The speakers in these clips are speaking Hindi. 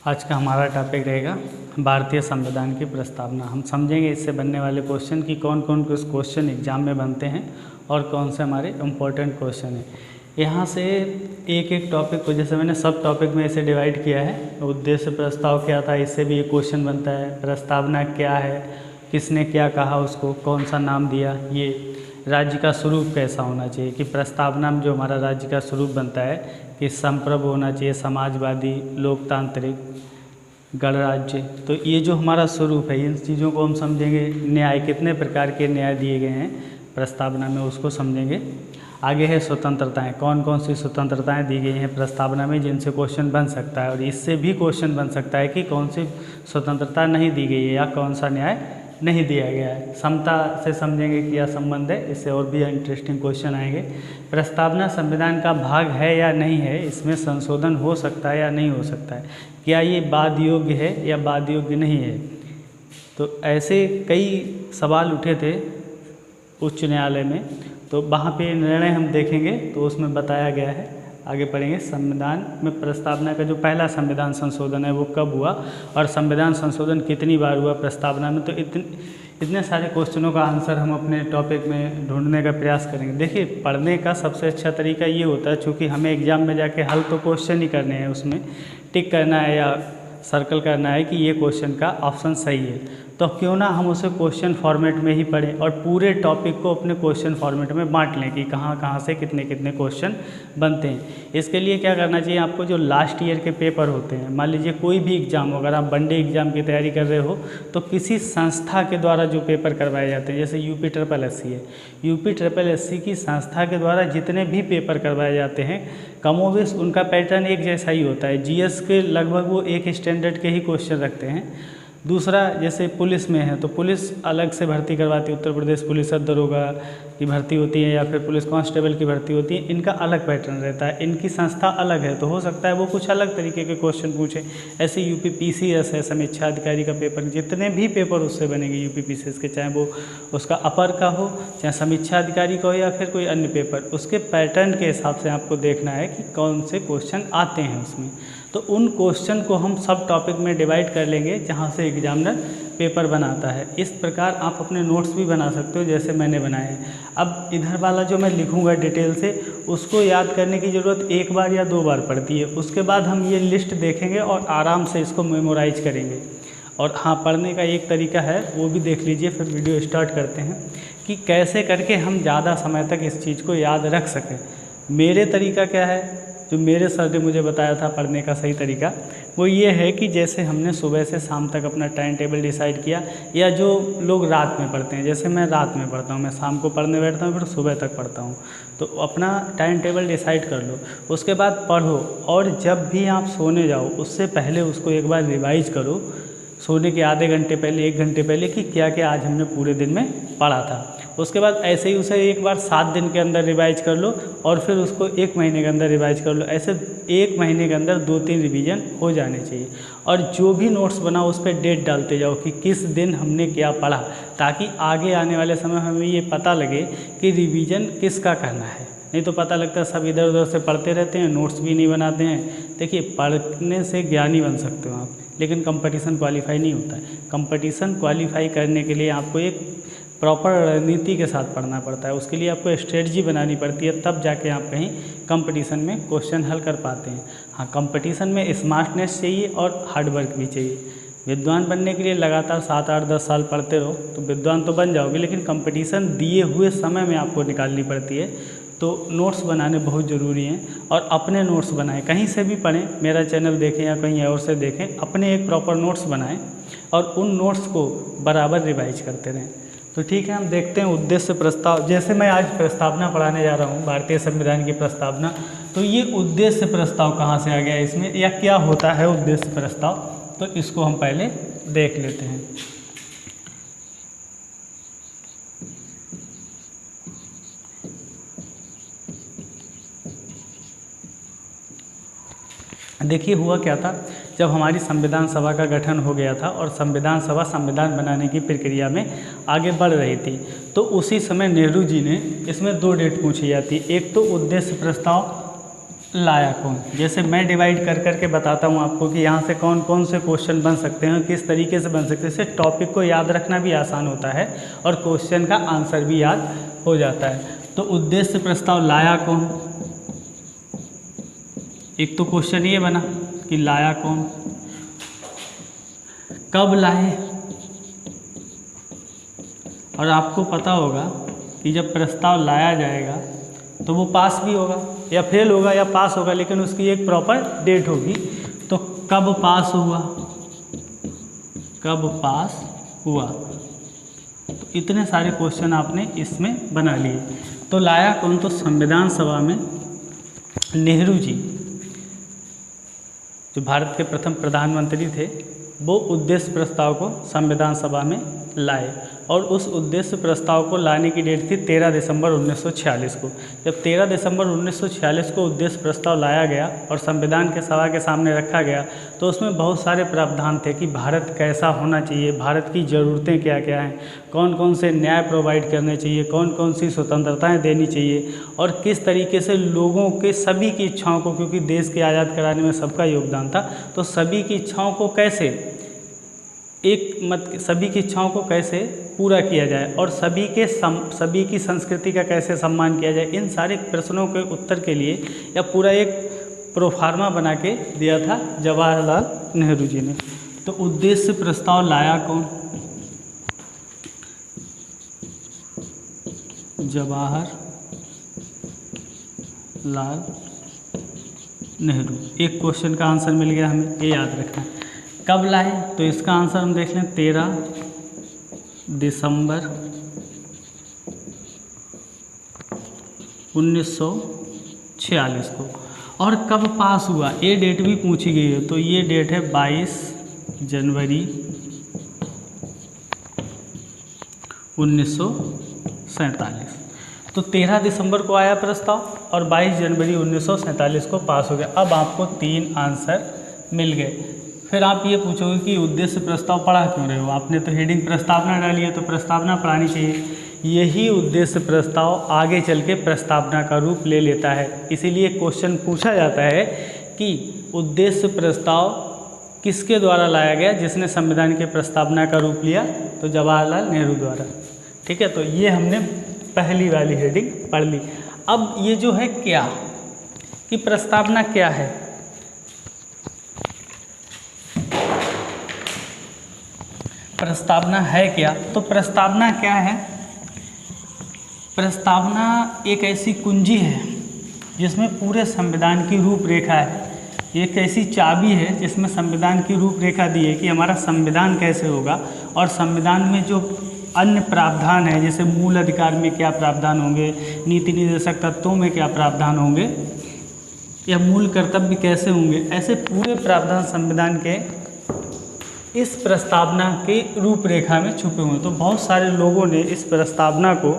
आज का हमारा टॉपिक रहेगा भारतीय संविधान की प्रस्तावना। हम समझेंगे इससे बनने वाले क्वेश्चन कि कौन कौन कुछ क्वेश्चन एग्जाम में बनते हैं और कौन से हमारे इम्पोर्टेंट क्वेश्चन हैं। यहाँ से एक एक टॉपिक को जैसे मैंने सब टॉपिक में इसे डिवाइड किया है। उद्देश्य प्रस्ताव क्या था, इससे भी एक क्वेश्चन बनता है। प्रस्तावना क्या है, किसने क्या कहा, उसको कौन सा नाम दिया। ये राज्य का स्वरूप कैसा होना चाहिए कि प्रस्तावना में जो हमारा राज्य का स्वरूप बनता है कि संप्रभु होना चाहिए, समाजवादी, लोकतांत्रिक, गणराज्य। तो ये जो हमारा स्वरूप है इन चीज़ों को हम समझेंगे। न्याय, कितने प्रकार के न्याय दिए गए हैं प्रस्तावना में, उसको समझेंगे। आगे है स्वतंत्रताएं, कौन कौन सी स्वतंत्रताएं दी गई हैं प्रस्तावना में जिनसे क्वेश्चन बन सकता है। और इससे भी क्वेश्चन बन सकता है कि कौन सी स्वतंत्रता नहीं दी गई है या कौन सा न्याय नहीं दिया गया है। समता से समझेंगे कि क्या संबंध है, इससे और भी इंटरेस्टिंग क्वेश्चन आएंगे। प्रस्तावना संविधान का भाग है या नहीं है, इसमें संशोधन हो सकता है या नहीं हो सकता है, क्या ये वाद योग्य है या वाद योग्य नहीं है। तो ऐसे कई सवाल उठे थे उच्च न्यायालय में, तो वहाँ पे निर्णय हम देखेंगे तो उसमें बताया गया है। आगे पढ़ेंगे। संविधान में प्रस्तावना का जो पहला संविधान संशोधन है वो कब हुआ और संविधान संशोधन कितनी बार हुआ प्रस्तावना में। तो इतने सारे क्वेश्चनों का आंसर हम अपने टॉपिक में ढूंढने का प्रयास करेंगे। देखिए, पढ़ने का सबसे अच्छा तरीका ये होता है, चूँकि हमें एग्जाम में जाके हल तो क्वेश्चन ही करने हैं, उसमें टिक करना है या सर्कल करना है कि ये क्वेश्चन का ऑप्शन सही है। तो क्यों ना हम उसे क्वेश्चन फॉर्मेट में ही पढ़ें और पूरे टॉपिक को अपने क्वेश्चन फॉर्मेट में बांट लें कि कहाँ कहाँ से कितने कितने क्वेश्चन बनते हैं। इसके लिए क्या करना चाहिए आपको, जो लास्ट ईयर के पेपर होते हैं, मान लीजिए कोई भी एग्ज़ाम, अगर आप वनडे एग्ज़ाम की तैयारी कर रहे हो तो किसी संस्था के द्वारा जो पेपर करवाए जाते हैं, जैसे UPSSC है, UPSSC की संस्था के द्वारा जितने भी पेपर करवाए जाते हैं कमोवेश उनका पैटर्न एक जैसा ही होता है। GS के लगभग वो एक स्टैंडर्ड के ही क्वेश्चन रखते हैं। दूसरा, जैसे पुलिस में है तो पुलिस अलग से भर्ती करवाती है, उत्तर प्रदेश पुलिस दरोगा की भर्ती होती है या फिर पुलिस कांस्टेबल की भर्ती होती है, इनका अलग पैटर्न रहता है, इनकी संस्था अलग है, तो हो सकता है वो कुछ अलग तरीके के क्वेश्चन पूछे। ऐसे UPPCS है, समीक्षा अधिकारी का पेपर, जितने भी पेपर उससे बनेंगे UPPCS के, चाहे वो उसका अपर का हो, चाहे समीक्षा अधिकारी का हो या फिर कोई अन्य पेपर, उसके पैटर्न के हिसाब से आपको देखना है कि कौन से क्वेश्चन आते हैं उसमें। तो उन क्वेश्चन को हम सब टॉपिक में डिवाइड कर लेंगे जहाँ से एग्जामिनर पेपर बनाता है। इस प्रकार आप अपने नोट्स भी बना सकते हो जैसे मैंने बनाए हैं। अब इधर वाला जो मैं लिखूंगा डिटेल से, उसको याद करने की ज़रूरत एक बार या दो बार पड़ती है। उसके बाद हम ये लिस्ट देखेंगे और आराम से इसको मेमोराइज करेंगे। और हाँ, पढ़ने का एक तरीका है वो भी देख लीजिए, फिर वीडियो स्टार्ट करते हैं कि कैसे करके हम ज़्यादा समय तक इस चीज़ को याद रख सकें। मेरे तरीका क्या है, जो मेरे सर ने मुझे बताया था पढ़ने का सही तरीका, वो ये है कि जैसे हमने सुबह से शाम तक अपना टाइम टेबल डिसाइड किया, या जो लोग रात में पढ़ते हैं, जैसे मैं रात में पढ़ता हूँ, मैं शाम को पढ़ने बैठता हूँ फिर सुबह तक पढ़ता हूँ, तो अपना टाइम टेबल डिसाइड कर लो। उसके बाद पढ़ो और जब भी आप सोने जाओ उससे पहले उसको एक बार रिवाइज करो, सोने के आधे घंटे पहले, 1 घंटे पहले, कि क्या क्या आज हमने पूरे दिन में पढ़ा था। उसके बाद ऐसे ही उसे एक बार 7 दिन के अंदर रिवाइज कर लो और फिर उसको 1 महीने के अंदर रिवाइज कर लो। ऐसे 1 महीने के अंदर 2-3 रिवीजन हो जाने चाहिए। और जो भी नोट्स बनाओ उस पर डेट डालते जाओ कि किस दिन हमने क्या पढ़ा, ताकि आगे आने वाले समय हमें ये पता लगे कि रिवीजन किसका करना है। नहीं तो पता लगता है सब इधर उधर से पढ़ते रहते हैं, नोट्स भी नहीं बनाते हैं। देखिए, पढ़ने से ज्ञानी बन सकते हो आप, लेकिन कंपटीशन क्वालिफाई नहीं होता है। कंपटीशन क्वालिफाई करने के लिए आपको एक प्रॉपर रणनीति के साथ पढ़ना पड़ता है, उसके लिए आपको स्ट्रेटजी बनानी पड़ती है, तब जाके आप कहीं कंपटीशन में क्वेश्चन हल कर पाते हैं। हाँ, कंपटीशन में स्मार्टनेस चाहिए और हार्डवर्क भी चाहिए। विद्वान बनने के लिए लगातार 7, 8, 10 साल पढ़ते रहो तो विद्वान तो बन जाओगे, लेकिन कंपटीशन दिए हुए समय में आपको निकालनी पड़ती है। तो नोट्स बनाने बहुत ज़रूरी हैं और अपने नोट्स बनाएं, कहीं से भी पढ़ें, मेरा चैनल देखें या कहीं और से देखें, अपने एक प्रॉपर नोट्स बनाएं और उन नोट्स को बराबर रिवाइज करते रहें। तो ठीक है, हम देखते हैं उद्देश्य प्रस्ताव। जैसे मैं आज प्रस्तावना पढ़ाने जा रहा हूँ, भारतीय संविधान की प्रस्तावना, तो ये उद्देश्य प्रस्ताव कहाँ से आ गया इसमें, या क्या होता है उद्देश्य प्रस्ताव, तो इसको हम पहले देख लेते हैं। देखिए, हुआ क्या था, जब हमारी संविधान सभा का गठन हो गया था और संविधान सभा संविधान बनाने की प्रक्रिया में आगे बढ़ रही थी, तो उसी समय नेहरू जी ने इसमें 2 डेट पूछी जाती। एक तो उद्देश्य प्रस्ताव लाया कौन। जैसे मैं डिवाइड कर करके बताता हूँ आपको कि यहाँ से कौन कौन से क्वेश्चन बन सकते हैं, किस तरीके से बन सकते हैं। इससे टॉपिक को याद रखना भी आसान होता है और क्वेश्चन का आंसर भी याद हो जाता है। तो उद्देश्य प्रस्ताव लाया कौन, एक तो क्वेश्चन ये बना कि लाया कौन, कब लाए, और आपको पता होगा कि जब प्रस्ताव लाया जाएगा तो वो पास भी होगा या फेल होगा या पास होगा, लेकिन उसकी एक प्रॉपर डेट होगी। तो कब पास हुआ, कब पास हुआ, तो इतने सारे क्वेश्चन आपने इसमें बना लिए। तो लाया कौन, तो संविधान सभा में नेहरू जी जो भारत के प्रथम प्रधानमंत्री थे, वो उद्देश्य प्रस्ताव को संविधान सभा में लाए। और उस उद्देश्य प्रस्ताव को लाने की डेट थी 13 दिसंबर 1946 को। जब 13 दिसंबर 1946 को उद्देश्य प्रस्ताव लाया गया और संविधान के सभा के सामने रखा गया, तो उसमें बहुत सारे प्रावधान थे कि भारत कैसा होना चाहिए, भारत की ज़रूरतें क्या क्या हैं, कौन कौन से न्याय प्रोवाइड करने चाहिए, कौन कौन सी स्वतंत्रताएँ देनी चाहिए, और किस तरीके से लोगों के सभी की इच्छाओं को, क्योंकि देश के आज़ाद कराने में सबका योगदान था, तो सभी की इच्छाओं को कैसे सभी की इच्छाओं को कैसे पूरा किया जाए और सभी की संस्कृति का कैसे सम्मान किया जाए, इन सारे प्रश्नों के उत्तर के लिए या पूरा एक प्रोफार्मा बना के दिया था जवाहरलाल नेहरू जी ने। तो उद्देश्य प्रस्ताव लाया कौन, जवाहरलाल नेहरू। एक क्वेश्चन का आंसर मिल गया हमें, ये याद रखना है। कब लाए, तो इसका आंसर हम देख लें 13 दिसंबर 1946 को। और कब पास हुआ, ये डेट भी पूछी गई है, तो ये डेट है 22 जनवरी 1947। तो 13 दिसंबर को आया प्रस्ताव और 22 जनवरी 1947 को पास हो गया। अब आपको 3 आंसर मिल गए। फिर आप ये पूछोगे कि उद्देश्य प्रस्ताव पढ़ा क्यों रहे हो, आपने तो हेडिंग प्रस्तावना डाली है तो प्रस्तावना पढ़ानी चाहिए। यही उद्देश्य प्रस्ताव आगे चल के प्रस्तावना का रूप ले लेता है। इसीलिए क्वेश्चन पूछा जाता है कि उद्देश्य प्रस्ताव किसके द्वारा लाया गया, जिसने संविधान के प्रस्तावना का रूप लिया, तो जवाहरलाल नेहरू द्वारा। ठीक है, तो ये हमने पहली वाली हेडिंग पढ़ ली। अब ये जो है क्या कि प्रस्तावना क्या है, प्रस्तावना है क्या, तो प्रस्तावना क्या है, प्रस्तावना एक ऐसी कुंजी है जिसमें पूरे संविधान की रूपरेखा है। एक ऐसी चाबी है जिसमें संविधान की रूपरेखा दी है कि हमारा संविधान कैसे होगा, और संविधान में जो अन्य प्रावधान है, जैसे मूल अधिकार में क्या प्रावधान होंगे, नीति निर्देशक तत्वों में क्या प्रावधान होंगे, या मूल कर्तव्य कैसे होंगे, ऐसे पूरे प्रावधान संविधान के इस प्रस्तावना के रूपरेखा में छुपे हुए हैं। तो बहुत सारे लोगों ने इस प्रस्तावना को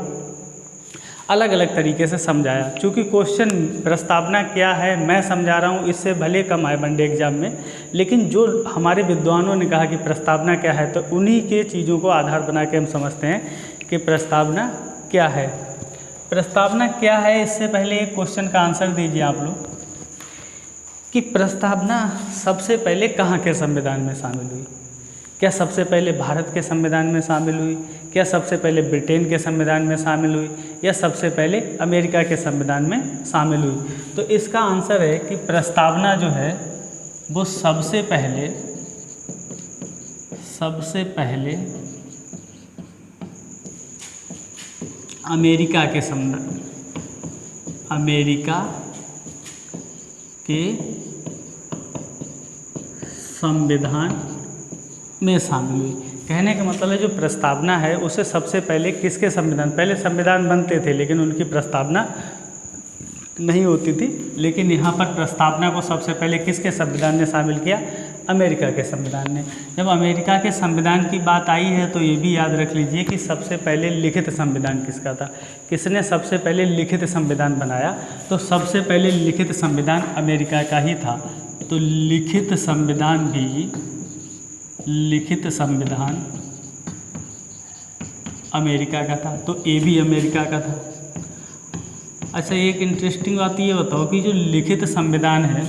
अलग अलग तरीके से समझाया। चूँकि क्वेश्चन प्रस्तावना क्या है मैं समझा रहा हूँ, इससे भले कम आए वनडे एग्जाम में, लेकिन जो हमारे विद्वानों ने कहा कि प्रस्तावना क्या है, तो उन्हीं के चीज़ों को आधार बना के हम समझते हैं कि प्रस्तावना क्या है। प्रस्तावना क्या है, इससे पहले एक क्वेश्चन का आंसर दीजिए आप लोग कि प्रस्तावना सबसे पहले कहाँ के संविधान में शामिल हुई। क्या सबसे पहले भारत के संविधान में शामिल हुई, क्या सबसे पहले ब्रिटेन के संविधान में शामिल हुई, या सबसे पहले अमेरिका के संविधान में शामिल हुई। तो इसका आंसर है कि प्रस्तावना जो है वो सबसे पहले अमेरिका के संविधान में शामिल हुई। कहने का मतलब है जो प्रस्तावना है उसे सबसे पहले किसके संविधान, पहले संविधान बनते थे लेकिन उनकी प्रस्तावना नहीं होती थी, लेकिन यहाँ पर प्रस्तावना को सबसे पहले किसके संविधान ने शामिल किया, अमेरिका के संविधान ने। जब अमेरिका के संविधान की बात आई है तो ये भी याद रख लीजिए कि सबसे पहले लिखित संविधान किसका था, किसने सबसे पहले लिखित संविधान बनाया, तो सबसे पहले लिखित संविधान अमेरिका का ही था। तो लिखित संविधान अमेरिका का था, तो ए भी अमेरिका का था। अच्छा, एक इंटरेस्टिंग बात ये बताओ कि जो लिखित संविधान है,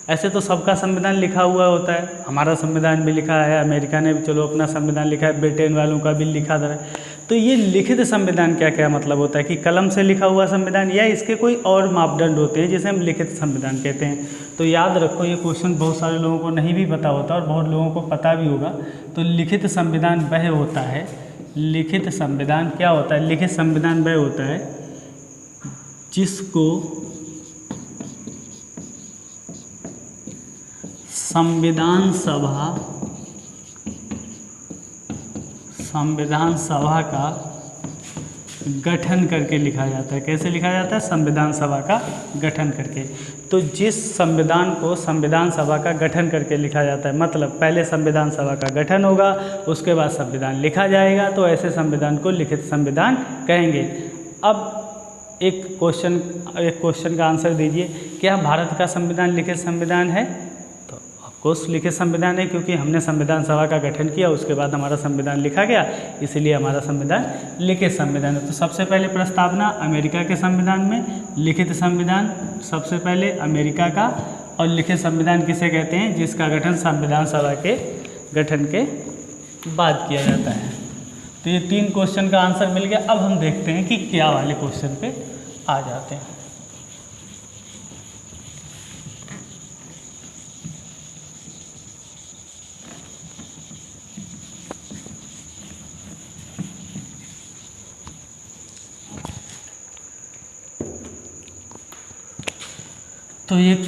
ऐसे तो सबका संविधान लिखा हुआ होता है, हमारा संविधान भी लिखा है, अमेरिका ने भी चलो अपना संविधान लिखा है, ब्रिटेन वालों का भी लिखा है। तो ये लिखित संविधान क्या क्या मतलब होता है कि कलम से लिखा हुआ संविधान, या इसके कोई और मापदंड होते हैं जिसे हम लिखित संविधान कहते हैं? तो याद रखो, ये क्वेश्चन बहुत सारे लोगों को नहीं भी पता होता और बहुत लोगों को पता भी होगा। तो लिखित संविधान वह होता है, लिखित संविधान क्या होता है? लिखित संविधान वह होता है जिसको संविधान सभा का गठन करके लिखा जाता है। कैसे लिखा जाता है? संविधान सभा का गठन करके। तो जिस संविधान को संविधान सभा का गठन करके लिखा जाता है, मतलब पहले संविधान सभा का गठन होगा, उसके बाद संविधान लिखा जाएगा, तो ऐसे संविधान को लिखित संविधान कहेंगे। अब एक क्वेश्चन का आंसर दीजिए, क्या भारत का संविधान लिखित संविधान है? तो ऑफकोर्स लिखित संविधान है, क्योंकि हमने संविधान सभा का गठन किया, उसके बाद हमारा संविधान लिखा गया, इसीलिए हमारा संविधान लिखित संविधान है। तो सबसे पहले प्रस्तावना अमेरिका के संविधान में, लिखित संविधान सबसे पहले अमेरिका का, और लिखित संविधान किसे कहते हैं? जिसका गठन संविधान सभा के गठन के बाद किया जाता है। तो ये 3 क्वेश्चन का आंसर मिल गया। अब हम देखते हैं कि क्या वाले क्वेश्चन पे आ जाते हैं। तो एक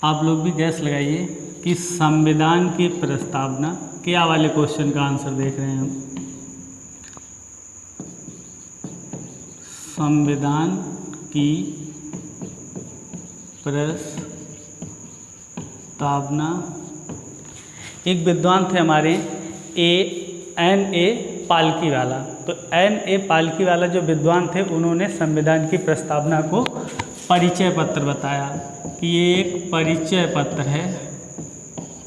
आप लोग भी गैस लगाइए कि संविधान की प्रस्तावना, क्या वाले क्वेश्चन का आंसर देख रहे हैं हम? संविधान की प्रस्तावना। एक विद्वान थे हमारे N.A. पालकी वाला। तो N.A. पालकी वाला जो विद्वान थे, उन्होंने संविधान की प्रस्तावना को परिचय पत्र बताया कि ये एक परिचय पत्र है,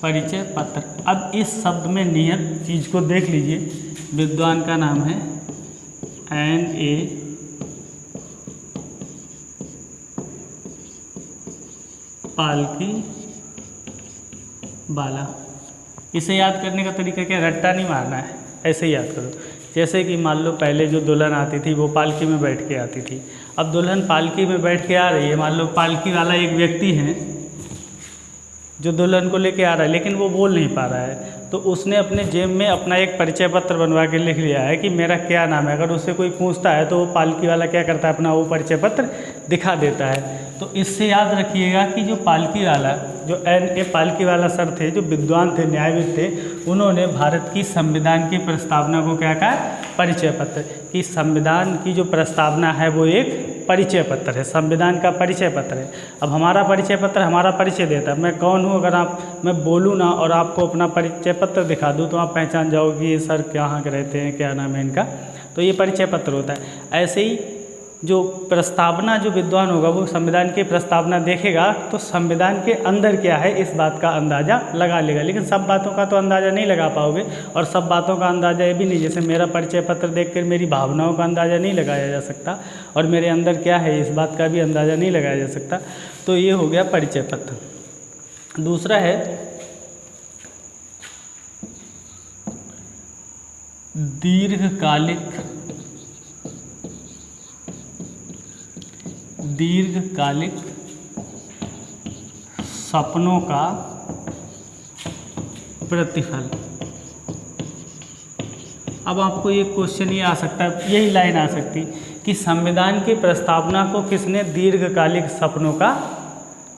परिचय पत्र। अब इस शब्द में निहित चीज़ को देख लीजिए। विद्वान का नाम है N.A. पालकी वाला। इसे याद करने का तरीका क्या? रट्टा नहीं मारना है, ऐसे ही याद करो। जैसे कि मान लो पहले जो दुल्हन आती थी वो पालकी में बैठ के आती थी, अब दुल्हन पालकी में बैठ के आ रही है। मान लो पालकी वाला एक व्यक्ति है जो दुल्हन को लेके आ रहा है, लेकिन वो बोल नहीं पा रहा है, तो उसने अपने जेब में अपना एक परिचय पत्र बनवा के लिख लिया है कि मेरा क्या नाम है। अगर उससे कोई पूछता है तो वो पालकी वाला क्या करता है? अपना वो परिचय पत्र दिखा देता है। तो इससे याद रखिएगा कि जो पालकी वाला, जो N.A. पालकी वाला सर थे, जो विद्वान थे, न्यायविद थे, उन्होंने भारत की संविधान की प्रस्तावना को क्या कहा? परिचय पत्र। कि संविधान की जो प्रस्तावना है वो एक परिचय पत्र है, संविधान का परिचय पत्र है। अब हमारा परिचय पत्र हमारा परिचय देता है, मैं कौन हूँ। अगर मैं बोलूँ ना और आपको अपना परिचय पत्र दिखा दूँ तो आप पहचान जाओगे ये सर कहाँ के रहते हैं, क्या नाम है इनका। तो ये परिचय पत्र होता है। ऐसे ही जो प्रस्तावना, जो विद्वान होगा वो संविधान की प्रस्तावना देखेगा तो संविधान के अंदर क्या है इस बात का अंदाज़ा लगा लेगा। लेकिन सब बातों का तो अंदाज़ा नहीं लगा पाओगे, और सब बातों का अंदाज़ा ये भी नहीं, जैसे मेरा परिचय पत्र देखकर मेरी भावनाओं का अंदाज़ा नहीं लगाया जा सकता, और मेरे अंदर क्या है इस बात का भी अंदाज़ा नहीं लगाया जा सकता। तो ये हो गया परिचय पत्र। दूसरा है दीर्घकालिक सपनों का प्रतिफल। अब आपको ये क्वेश्चन ये आ सकता है, यही लाइन आ सकती कि संविधान की प्रस्तावना को किसने दीर्घकालिक सपनों का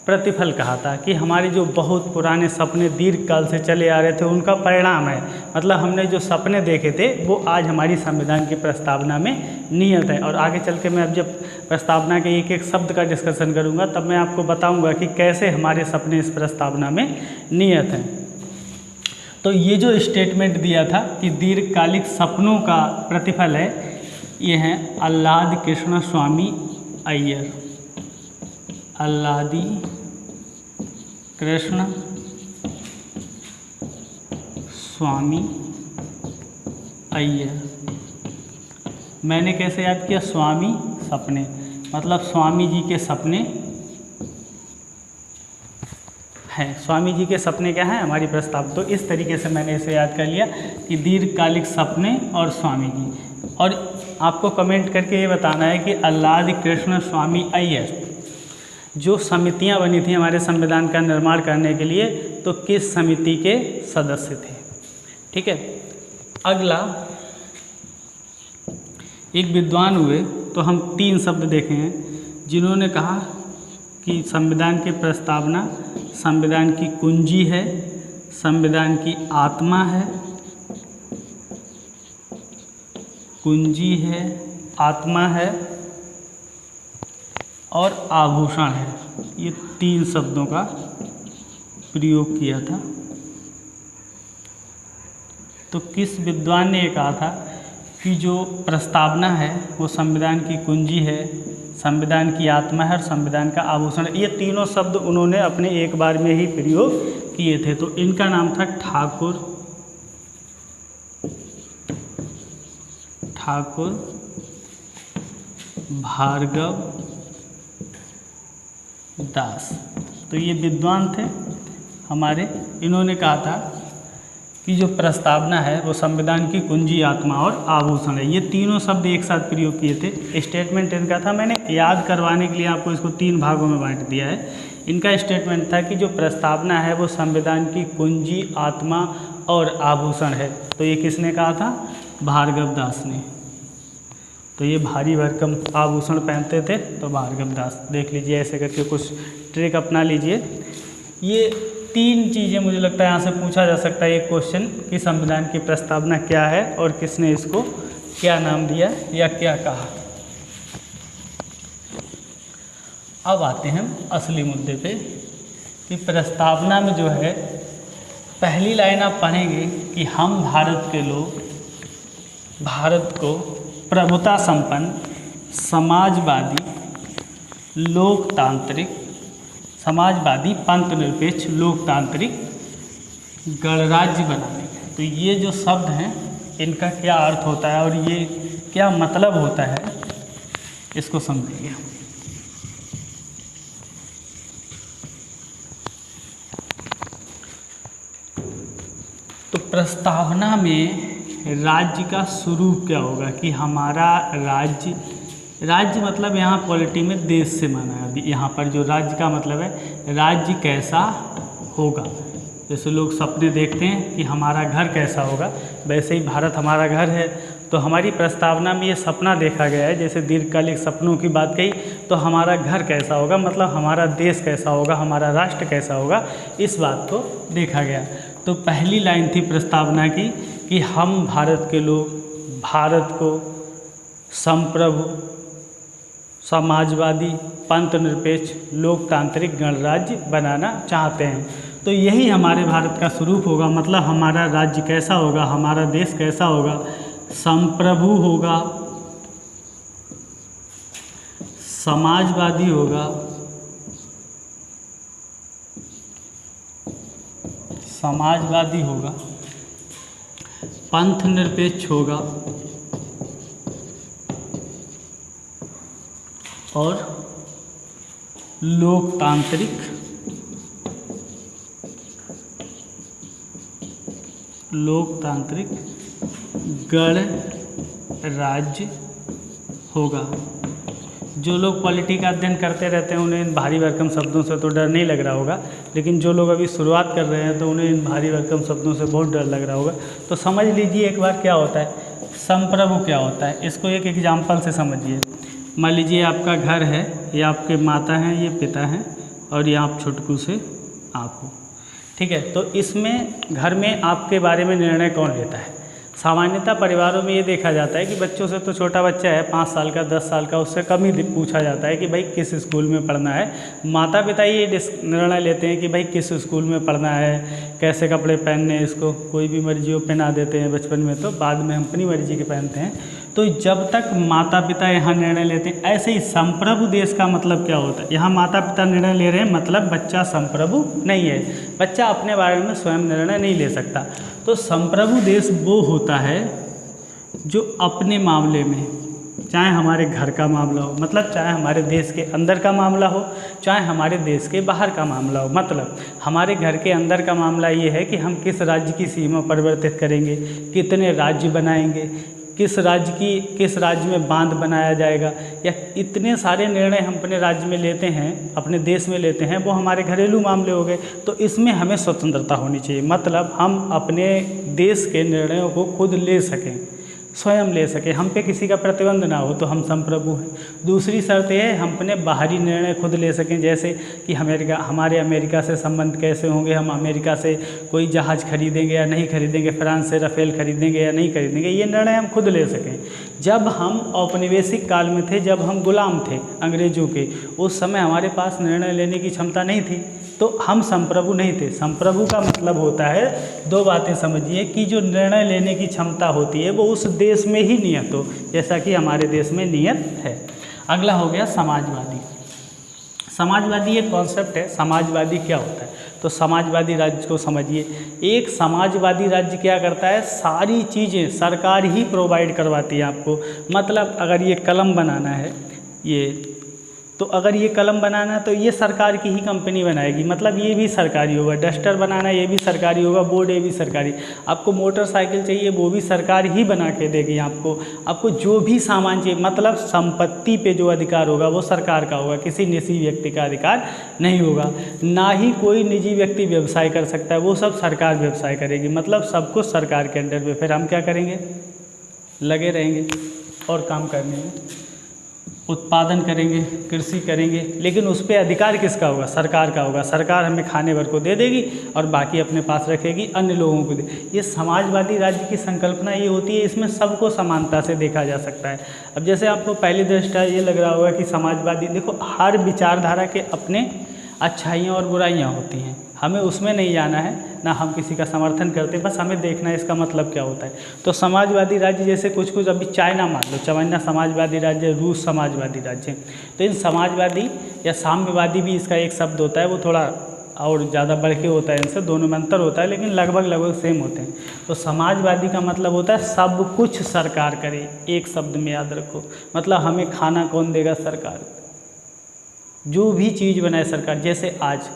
प्रतिफल कहा था? कि हमारे जो बहुत पुराने सपने दीर्घकाल से चले आ रहे थे उनका परिणाम है। मतलब हमने जो सपने देखे थे वो आज हमारी संविधान की प्रस्तावना में नियत है। और आगे चल के मैं अब जब प्रस्तावना के एक एक शब्द का डिस्कशन करूंगा तब मैं आपको बताऊंगा कि कैसे हमारे सपने इस प्रस्तावना में नियत हैं। तो ये जो स्टेटमेंट दिया था कि दीर्घकालिक सपनों का प्रतिफल है, ये हैं आह्लाद कृष्ण स्वामी अय्यर। आह्लादी कृष्ण स्वामी अय्यर। मैंने कैसे याद किया, स्वामी सपने, मतलब स्वामी जी के सपने हैं, स्वामी जी के सपने क्या हैं, हमारी प्रस्ताव। तो इस तरीके से मैंने इसे याद कर लिया कि दीर्घकालिक सपने और स्वामी जी। और आपको कमेंट करके ये बताना है कि आह्लाद कृष्ण स्वामी अय्यर जो समितियां बनी थी हमारे संविधान का निर्माण करने के लिए, तो किस समिति के सदस्य थे। ठीक है, अगला एक विद्वान हुए, तो हम 3 शब्द देखे हैं जिन्होंने कहा कि संविधान की प्रस्तावना संविधान की कुंजी है, संविधान की आत्मा है, कुंजी है, आत्मा है और आभूषण है। ये 3 शब्दों का प्रयोग किया था। तो किस विद्वान ने ये कहा था कि जो प्रस्तावना है वो संविधान की कुंजी है, संविधान की आत्मा है और संविधान का आभूषण है। ये तीनों शब्द उन्होंने अपने एक बार में ही प्रयोग किए थे। तो इनका नाम था ठाकुर भार्गव दास। तो ये विद्वान थे हमारे, इन्होंने कहा था कि जो प्रस्तावना है वो संविधान की कुंजी, आत्मा और आभूषण है। ये तीनों शब्द एक साथ प्रयोग किए थे। स्टेटमेंट इनका था, मैंने याद करवाने के लिए आपको इसको 3 भागों में बांट दिया है। इनका स्टेटमेंट था कि जो प्रस्तावना है वो संविधान की कुंजी, आत्मा और आभूषण है। तो ये किसने कहा था, भार्गव दास ने। तो ये भारी भरकम आभूषण पहनते थे, तो भार्गव दास। देख लीजिए, ऐसे करके कुछ ट्रिक अपना लीजिए। ये 3 चीज़ें मुझे लगता है यहाँ से पूछा जा सकता है एक क्वेश्चन कि संविधान की प्रस्तावना क्या है और किसने इसको क्या नाम दिया या क्या कहा। अब आते हैं हम असली मुद्दे पे कि प्रस्तावना में जो है पहली लाइन आप पढ़ेंगे कि हम भारत के लोग भारत को प्रभुता संपन्न, समाजवादी, लोकतांत्रिक, समाजवादी, पंथ निरपेक्ष, लोकतांत्रिक गणराज्य बनाने का। तो ये जो शब्द हैं इनका क्या अर्थ होता है और ये क्या मतलब होता है, इसको समझेंगे। तो प्रस्तावना में राज्य का स्वरूप क्या होगा कि हमारा राज्य मतलब यहाँ पॉलिटी में देश से माना है। अभी यहाँ पर जो राज्य का मतलब है, राज्य कैसा होगा। जैसे लोग सपने देखते हैं कि हमारा घर कैसा होगा, वैसे ही भारत हमारा घर है। तो हमारी प्रस्तावना में ये सपना देखा गया है, जैसे दीर्घकालिक सपनों की बात कही, तो हमारा घर कैसा होगा मतलब हमारा देश कैसा होगा, हमारा राष्ट्र कैसा होगा, इस बात को देखा गया। तो पहली लाइन थी प्रस्तावना की कि हम भारत के लोग भारत को संप्रभु, समाजवादी, पंथ निरपेक्ष, लोकतांत्रिक गणराज्य बनाना चाहते हैं। तो यही हमारे भारत का स्वरूप होगा, मतलब हमारा राज्य कैसा होगा, हमारा देश कैसा होगा, संप्रभु होगा, समाजवादी होगा, पंथ निरपेक्ष होगा और लोकतांत्रिक गणराज्य होगा। जो लोग पॉलिटी का अध्ययन करते रहते हैं उन्हें इन भारी भरकम शब्दों से तो डर नहीं लग रहा होगा, लेकिन जो लोग अभी शुरुआत कर रहे हैं तो उन्हें इन भारी भरकम शब्दों से बहुत डर लग रहा होगा। तो समझ लीजिए एक बार क्या होता है, संप्रभु क्या होता है, इसको एक एग्जाम्पल से समझिए। मान लीजिए आपका घर है, ये आपके माता हैं, ये पिता हैं और ये आप छुटकू से आप हो, ठीक है। तो इसमें घर में आपके बारे में निर्णय कौन लेता है? सामान्यतः परिवारों में ये देखा जाता है कि बच्चों से तो छोटा बच्चा है 5 साल का 10 साल का, उससे कम ही पूछा जाता है कि भाई किस स्कूल में पढ़ना है। माता पिता ये निर्णय लेते हैं कि भाई किस स्कूल में पढ़ना है, कैसे कपड़े पहनने हैं, इसको कोई भी मर्जी हो पहना देते हैं बचपन में, तो बाद में हम अपनी मर्जी के पहनते हैं। तो जब तक माता पिता यहाँ निर्णय लेते हैं, ऐसे ही संप्रभु देश का मतलब क्या होता है, यहाँ माता पिता निर्णय ले रहे हैं मतलब बच्चा संप्रभु नहीं है, बच्चा अपने बारे में स्वयं निर्णय नहीं ले सकता। तो संप्रभु देश वो होता है जो अपने मामले में चाहे हमारे घर का मामला हो, मतलब चाहे हमारे देश के अंदर का मामला हो, चाहे हमारे देश के बाहर का मामला हो। मतलब हमारे घर के अंदर का मामला ये है कि हम किस राज्य की सीमा परिवर्तित करेंगे, कितने राज्य बनाएंगे, किस राज्य में बांध बनाया जाएगा, या इतने सारे निर्णय हम अपने राज्य में लेते हैं, अपने देश में लेते हैं, वो हमारे घरेलू मामले हो गए। तो इसमें हमें स्वतंत्रता होनी चाहिए, मतलब हम अपने देश के निर्णयों को खुद ले सकें, स्वयं ले सकें, हम पे किसी का प्रतिबंध ना हो, तो हम संप्रभु हैं। दूसरी शर्त यह है हम अपने बाहरी निर्णय खुद ले सकें, जैसे कि हमारे अमेरिका से संबंध कैसे होंगे, हम अमेरिका से कोई जहाज़ खरीदेंगे या नहीं खरीदेंगे, फ्रांस से राफेल खरीदेंगे या नहीं खरीदेंगे, ये निर्णय हम खुद ले सकें। जब हम औपनिवेशिक काल में थे, जब हम गुलाम थे अंग्रेज़ों के, उस समय हमारे पास निर्णय लेने की क्षमता नहीं थी, तो हम संप्रभु नहीं थे। संप्रभु का मतलब होता है, दो बातें समझिए, कि जो निर्णय लेने की क्षमता होती है वो उस देश में ही नियत हो, जैसा कि हमारे देश में नियत है। अगला हो गया समाजवादी। समाजवादी एक कॉन्सेप्ट है। समाजवादी क्या होता है? तो समाजवादी राज्य को समझिए। एक समाजवादी राज्य क्या करता है, सारी चीज़ें सरकार ही प्रोवाइड करवाती है आपको। मतलब अगर ये कलम बनाना है, तो अगर ये कलम बनाना है तो ये सरकार की ही कंपनी बनाएगी, मतलब ये भी सरकारी होगा। डस्टर बनाना है ये भी सरकारी होगा, बोर्ड ये भी सरकारी। आपको मोटरसाइकिल चाहिए वो भी सरकार ही बना के देगी आपको जो भी सामान चाहिए, मतलब संपत्ति पे जो अधिकार होगा वो सरकार का होगा, किसी निजी व्यक्ति का अधिकार नहीं होगा। ना ही कोई निजी व्यक्ति व्यवसाय कर सकता है, वो सब सरकार व्यवसाय करेगी, मतलब सब कुछ सरकार के अंडर में। फिर हम क्या करेंगे, लगे रहेंगे और काम करने में, उत्पादन करेंगे, कृषि करेंगे, लेकिन उस पर अधिकार किसका होगा, सरकार का होगा। सरकार हमें खाने भर को दे देगी और बाकी अपने पास रखेगी, अन्य लोगों को दे। ये समाजवादी राज्य की संकल्पना ये होती है, इसमें सबको समानता से देखा जा सकता है। अब जैसे आपको पहली दृष्टया ये लग रहा होगा कि समाजवादी, देखो हर विचारधारा के अपने अच्छाइयाँ और बुराइयाँ होती हैं, हमें उसमें नहीं जाना है, ना हम किसी का समर्थन करते, बस हमें देखना है इसका मतलब क्या होता है। तो समाजवादी राज्य जैसे कुछ अभी चाइना मान लो, चाइना समाजवादी राज्य, रूस समाजवादी राज्य। तो इन समाजवादी या साम्यवादी भी इसका एक शब्द होता है, वो थोड़ा और ज़्यादा बढ़ के होता है, इनसे दोनों में अंतर होता है, लेकिन लगभग सेम होते हैं। तो समाजवादी का मतलब होता है सब कुछ सरकार करे, एक शब्द में याद रखो, मतलब हमें खाना कौन देगा, सरकार। जो भी चीज़ बनाए सरकार, जैसे आज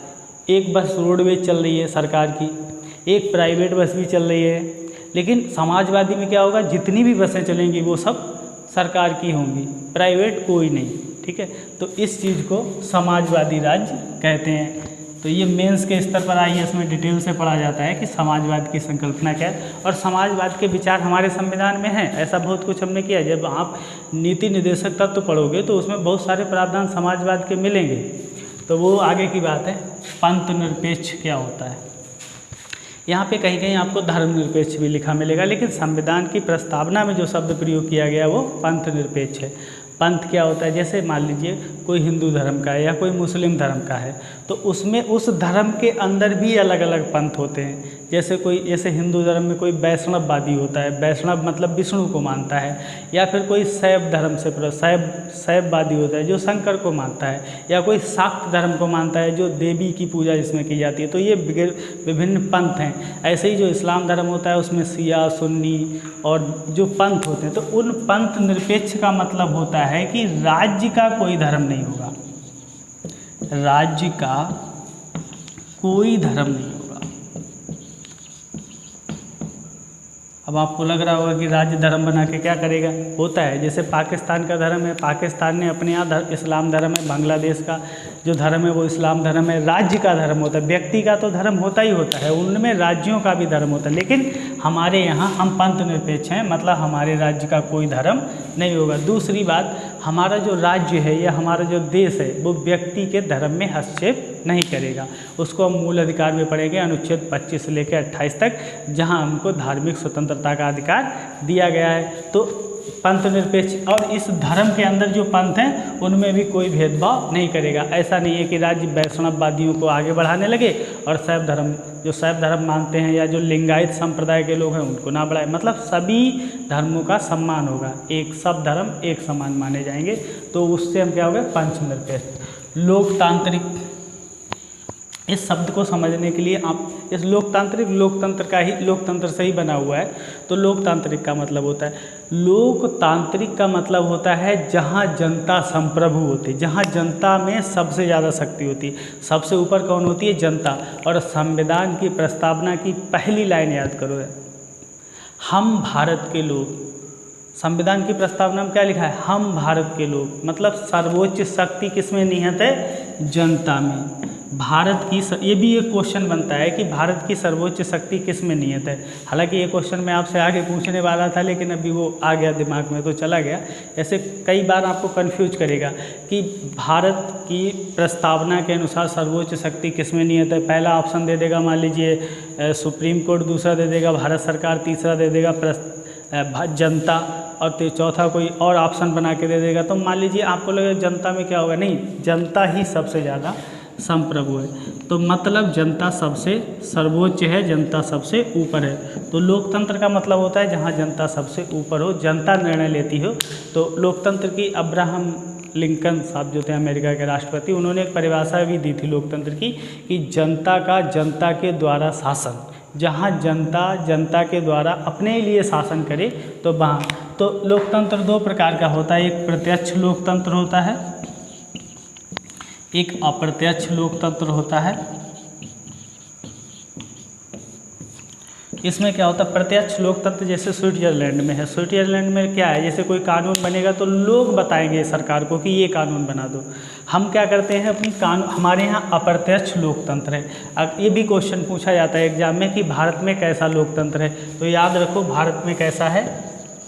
एक बस रोडवेज चल रही है सरकार की, एक प्राइवेट बस भी चल रही है, लेकिन समाजवादी में क्या होगा, जितनी भी बसें चलेंगी वो सब सरकार की होंगी, प्राइवेट कोई नहीं। ठीक है, तो इस चीज़ को समाजवादी राज्य कहते हैं। तो ये मेंस के स्तर पर आइए, इसमें डिटेल से पढ़ा जाता है कि समाजवाद की संकल्पना क्या है, और समाजवाद के विचार हमारे संविधान में हैं। ऐसा बहुत कुछ हमने किया। जब आप नीति निर्देशक तत्व पढ़ोगे तो उसमें बहुत सारे प्रावधान समाजवाद के मिलेंगे, तो वो आगे की बात है। पंथ निरपेक्ष क्या होता है, यहाँ पे कहीं कहीं आपको धर्मनिरपेक्ष भी लिखा मिलेगा, लेकिन संविधान की प्रस्तावना में जो शब्द प्रयोग किया गया वो पंथ निरपेक्ष है। पंथ क्या होता है, जैसे मान लीजिए कोई हिंदू धर्म का है या कोई मुस्लिम धर्म का है, तो उसमें उस धर्म के अंदर भी अलग अलग पंथ होते हैं। जैसे हिंदू धर्म में कोई वैष्णववादी होता है, वैष्णव मतलब विष्णु को मानता है, या फिर कोई शैव धर्म से शैववादी होता है जो शंकर को मानता है, या कोई शाक्त धर्म को मानता है जो देवी की पूजा जिसमें की जाती है। तो ये विभिन्न पंथ हैं। ऐसे ही जो इस्लाम धर्म होता है उसमें शिया, सुन्नी और जो पंथ होते हैं, तो उन पंथ निरपेक्ष का मतलब होता है कि राज्य का कोई धर्म नहीं होगा, राज्य का कोई धर्म नहीं होगा। अब आपको लग रहा होगा कि राज्य धर्म बना के क्या करेगा, होता है। जैसे पाकिस्तान का धर्म है, पाकिस्तान ने अपने यहाँ इस्लाम धर्म है, बांग्लादेश का जो धर्म है वो इस्लाम धर्म है। राज्य का धर्म होता है, व्यक्ति का तो धर्म होता ही होता है, उनमें राज्यों का भी धर्म होता है, लेकिन हमारे यहाँ हम पंथ निरपेक्ष हैं, मतलब हमारे राज्य का कोई धर्म नहीं होगा। दूसरी बात, हमारा जो राज्य है या हमारा जो देश है वो व्यक्ति के धर्म में हस्तक्षेप नहीं करेगा। उसको हम मूल अधिकार में पढ़ेंगे, अनुच्छेद 25 से लेकर 28 तक, जहाँ हमको धार्मिक स्वतंत्रता का अधिकार दिया गया है। तो पंथ निरपेक्ष, और इस धर्म के अंदर जो पंथ हैं उनमें भी कोई भेदभाव नहीं करेगा। ऐसा नहीं है कि राज्य वैष्णववादियों को आगे बढ़ाने लगे और शैव धर्म मानते हैं या जो लिंगायत संप्रदाय के लोग हैं उनको ना बढ़ाए, मतलब सभी धर्मों का सम्मान होगा, एक सब धर्म एक समान माने जाएंगे। तो उससे हम क्या हो गए, पंथ निरपेक्ष। लोकतांत्रिक, इस शब्द को समझने के लिए आप इस लोकतंत्र से ही बना हुआ है। तो लोकतांत्रिक का मतलब होता है लोकतांत्रिक का मतलब होता है जहाँ जनता संप्रभु होती है, जहाँ जनता में सबसे ज़्यादा शक्ति होती है, सबसे ऊपर कौन होती है, जनता। और संविधान की प्रस्तावना की पहली लाइन याद करो, हम भारत के लोग। संविधान की प्रस्तावना में क्या लिखा है, हम भारत के लोग, मतलब सर्वोच्च शक्ति किसमें निहित है, जनता में। भारत की ये भी एक क्वेश्चन बनता है कि भारत की सर्वोच्च शक्ति किस में निहित है। हालांकि ये क्वेश्चन मैं आपसे आगे पूछने वाला था, लेकिन अभी वो आ गया दिमाग में तो चला गया। ऐसे कई बार आपको कंफ्यूज करेगा कि भारत की प्रस्तावना के अनुसार सर्वोच्च शक्ति किस में निहित है। पहला ऑप्शन दे देगा मान लीजिए सुप्रीम कोर्ट, दूसरा दे देगा भारत सरकार, तीसरा दे देगा जनता, और चौथा कोई और ऑप्शन बना के दे देगा। तो मान लीजिए आपको लगेगा जनता में क्या होगा, नहीं, जनता ही सबसे ज़्यादा संप्रभु है, तो मतलब जनता सबसे सर्वोच्च है, जनता सबसे ऊपर है। तो लोकतंत्र का मतलब होता है जहाँ जनता सबसे ऊपर हो, जनता निर्णय लेती हो। तो लोकतंत्र की अब्राहम लिंकन साहब जो थे अमेरिका के राष्ट्रपति, उन्होंने एक परिभाषा भी दी थी लोकतंत्र की कि जनता का जनता के द्वारा शासन, जहाँ जनता जनता के द्वारा अपने लिए शासन करे तो वहाँ। तो लोकतंत्र दो प्रकार का होता है, एक प्रत्यक्ष लोकतंत्र होता है, एक अप्रत्यक्ष लोकतंत्र होता है। इसमें क्या होता है, प्रत्यक्ष लोकतंत्र जैसे स्विट्जरलैंड में है। स्विट्जरलैंड में क्या है, जैसे कोई कानून बनेगा तो लोग बताएंगे सरकार को कि ये कानून बना दो। हम क्या करते हैं अपनी कानून, हमारे यहाँ अप्रत्यक्ष लोकतंत्र है। अब ये भी क्वेश्चन पूछा जाता है एग्जाम में कि भारत में कैसा लोकतंत्र है, तो याद रखो भारत में कैसा है,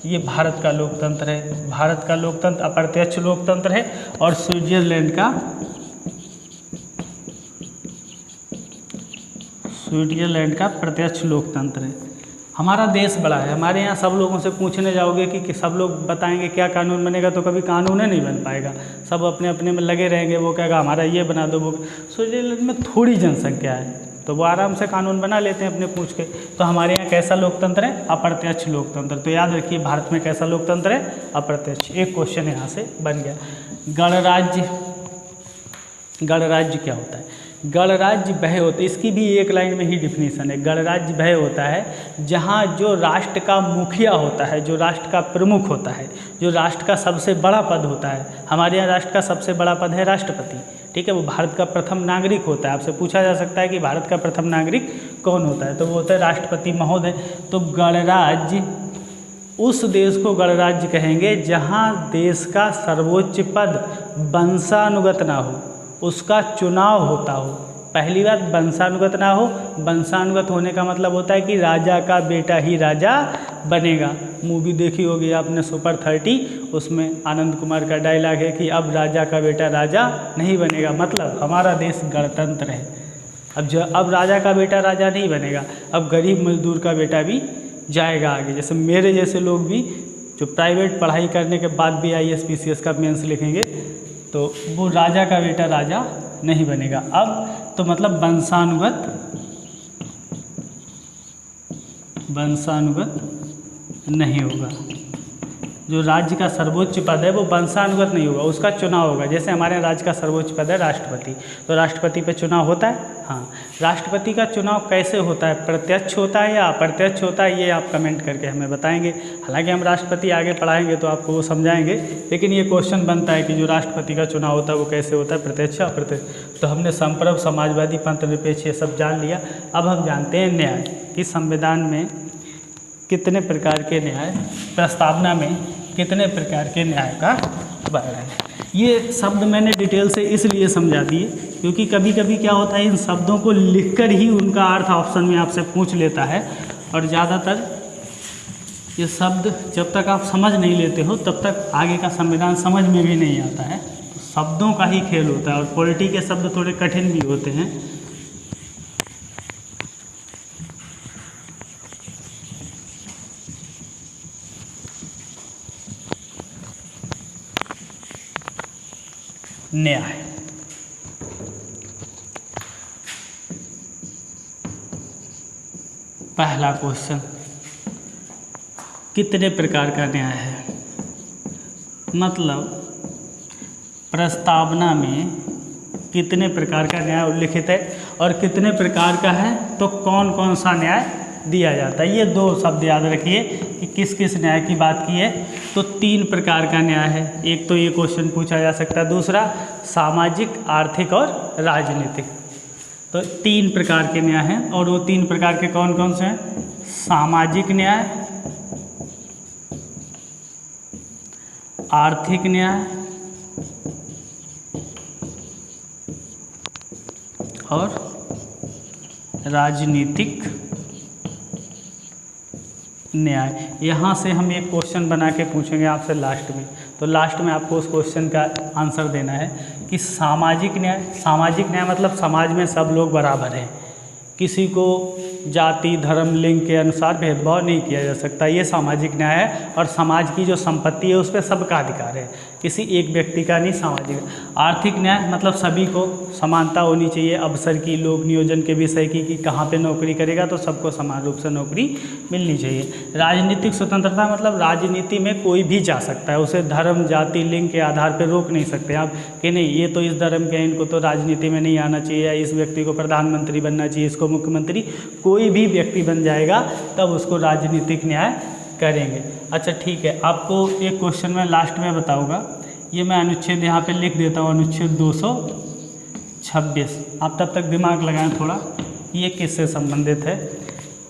ये भारत का लोकतंत्र है। भारत का लोकतंत्र अप्रत्यक्ष लोकतंत्र है और स्विट्जरलैंड का प्रत्यक्ष लोकतंत्र है। हमारा देश बड़ा है, हमारे यहाँ सब लोगों से पूछने जाओगे कि सब लोग बताएंगे क्या कानून बनेगा, तो कभी कानून ही नहीं बन पाएगा। सब अपने अपने में लगे रहेंगे, वो कहेगा हमारा ये बना दो, वो। स्विट्जरलैंड में थोड़ी जनसंख्या है तो वो आराम से कानून बना लेते हैं अपने पूछ के। तो हमारे यहाँ कैसा लोकतंत्र है, अप्रत्यक्ष लोकतंत्र। तो याद रखिए भारत में कैसा लोकतंत्र है, अप्रत्यक्ष। एक क्वेश्चन यहाँ से बन गया। गणराज्य, गणराज्य क्या होता है, गणराज्य वह होता है, इसकी भी एक लाइन में ही डिफिनीशन है। गणराज्य वह होता है जहाँ जो राष्ट्र का मुखिया होता है, जो राष्ट्र का प्रमुख होता है, जो राष्ट्र का सबसे बड़ा पद होता है। हमारे यहाँ राष्ट्र का सबसे बड़ा पद है राष्ट्रपति, ठीक है। वो भारत का प्रथम नागरिक होता है। आपसे पूछा जा सकता है कि भारत का प्रथम नागरिक कौन होता है, तो वो होता है राष्ट्रपति महोदय। तो गणराज्य, उस देश को गणराज्य कहेंगे जहाँ देश का सर्वोच्च पद वंशानुगत ना हो, उसका चुनाव होता हो। पहली बात वंशानुगत ना हो। वंशानुगत होने का मतलब होता है कि राजा का बेटा ही राजा बनेगा। मूवी देखी होगी आपने सुपर 30, उसमें आनंद कुमार का डायलॉग है कि अब राजा का बेटा राजा नहीं बनेगा, मतलब हमारा देश गणतंत्र है। अब राजा का बेटा राजा नहीं बनेगा, अब गरीब मजदूर का बेटा भी जाएगा आगे। जैसे मेरे जैसे लोग भी जो प्राइवेट पढ़ाई करने के बाद भी IAS PCS का मेंस लिखेंगे तो वो राजा का बेटा राजा नहीं बनेगा। अब तो मतलब वंशानुगत नहीं होगा। जो राज्य का सर्वोच्च पद है वो वंशानुगत नहीं होगा, उसका चुनाव होगा। जैसे हमारे राज्य का सर्वोच्च पद है राष्ट्रपति, तो राष्ट्रपति पे चुनाव होता है। हाँ, राष्ट्रपति का चुनाव कैसे होता है, प्रत्यक्ष होता है या अप्रत्यक्ष होता है, ये आप कमेंट करके हमें बताएंगे। हालांकि हम राष्ट्रपति आगे पढ़ाएंगे तो आपको वो समझाएंगे, लेकिन ये क्वेश्चन बनता है कि जो राष्ट्रपति का चुनाव होता है वो कैसे होता है, प्रत्यक्ष अप्रत्यक्ष। तो हमने संप्रभु, समाजवादी, पंथ निरपेक्ष ये सब जान लिया। अब हम जानते हैं न्याय कि संविधान में कितने प्रकार के न्याय, प्रस्तावना में कितने प्रकार के न्याय का वर्णन है। ये शब्द मैंने डिटेल से इसलिए समझा दिए क्योंकि कभी कभी क्या होता है, इन शब्दों को लिखकर ही उनका अर्थ ऑप्शन में आपसे पूछ लेता है, और ज़्यादातर ये शब्द जब तक आप समझ नहीं लेते हो तब तक आगे का संविधान समझ में भी नहीं आता है। तो शब्दों का ही खेल होता है, और पॉलिटी के शब्द थोड़े कठिन भी होते हैं। न्याय, पहला क्वेश्चन, कितने प्रकार का न्याय है, मतलब प्रस्तावना में कितने प्रकार का न्याय उल्लिखित है और कितने प्रकार का है, तो कौन कौन सा न्याय दिया जाता है। ये 2 शब्द याद रखिए कि किस किस न्याय की बात की है। तो 3 प्रकार का न्याय है। एक तो ये क्वेश्चन पूछा जा सकता है, दूसरा सामाजिक, आर्थिक और राजनीतिक। तो 3 प्रकार के न्याय हैं, और वो 3 प्रकार के कौन कौन से हैं? सामाजिक न्याय, आर्थिक न्याय और राजनीतिक न्याय। यहाँ से हम एक क्वेश्चन बना के पूछेंगे आपसे लास्ट में, तो लास्ट में आपको उस क्वेश्चन का आंसर देना है कि सामाजिक न्याय। सामाजिक न्याय मतलब समाज में सब लोग बराबर हैं, किसी को जाति, धर्म, लिंग के अनुसार भेदभाव नहीं किया जा सकता, ये सामाजिक न्याय है। और समाज की जो संपत्ति है उस पर सबका अधिकार है, किसी एक व्यक्ति का नहीं, सामाजिक। आर्थिक न्याय मतलब सभी को समानता होनी चाहिए, अवसर की, लोक नियोजन के विषय की, कि कहाँ पे नौकरी करेगा तो सबको समान रूप से नौकरी मिलनी चाहिए। राजनीतिक स्वतंत्रता मतलब राजनीति में कोई भी जा सकता है, उसे धर्म, जाति, लिंग के आधार पर रोक नहीं सकते आप कि नहीं ये तो इस धर्म के हैं, इनको तो राजनीति में नहीं आना चाहिए, इस व्यक्ति को प्रधानमंत्री बनना चाहिए, इसको मुख्यमंत्री। कोई भी व्यक्ति बन जाएगा तब उसको राजनीतिक न्याय करेंगे। अच्छा ठीक है, आपको एक क्वेश्चन में लास्ट में बताऊंगा, ये मैं अनुच्छेद यहाँ पे लिख देता हूँ, अनुच्छेद 226। आप तब तक दिमाग लगाएं थोड़ा, ये किससे संबंधित है?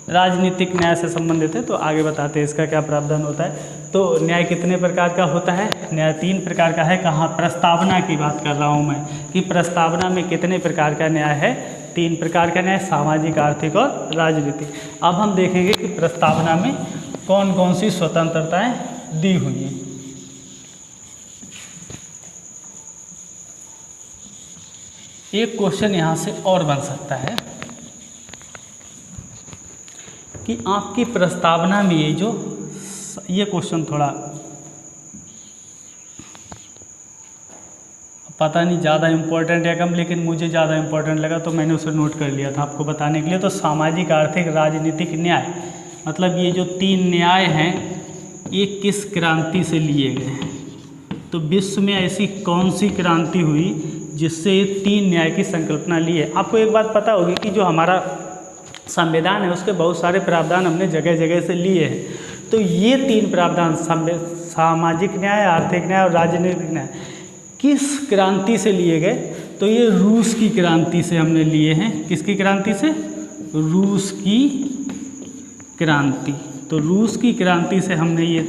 राजनीतिक न्याय से संबंधित है। तो आगे बताते हैं इसका क्या प्रावधान होता है। तो न्याय कितने प्रकार का होता है? न्याय 3 प्रकार का है। कहाँ? प्रस्तावना की बात कर रहा हूँ मैं, कि प्रस्तावना में कितने प्रकार का न्याय है? 3 प्रकार का न्याय, सामाजिक, आर्थिक और राजनीतिक। अब हम देखेंगे कि प्रस्तावना में कौन कौन सी स्वतंत्रताएं दी हुई हैं। एक क्वेश्चन यहाँ से और बन सकता है कि आपकी प्रस्तावना में ये क्वेश्चन थोड़ा पता नहीं ज़्यादा इम्पोर्टेंट है कम, लेकिन मुझे ज़्यादा इम्पोर्टेंट लगा तो मैंने उसे नोट कर लिया था आपको बताने के लिए। तो सामाजिक, आर्थिक, राजनीतिक न्याय मतलब ये जो 3 न्याय हैं ये किस क्रांति से लिए गए हैं? तो विश्व में ऐसी कौन सी क्रांति हुई जिससे ये 3 न्याय की संकल्पना ली है? आपको एक बात पता होगी कि जो हमारा संविधान है उसके बहुत सारे प्रावधान हमने जगह जगह से लिए हैं। तो ये 3 प्रावधान, सामाजिक न्याय, आर्थिक न्याय और राजनीतिक न्याय, किस क्रांति से लिए गए? तो ये रूस की क्रांति से हमने लिए हैं। किसकी क्रांति से? रूस की क्रांति। तो रूस की क्रांति से हमने ये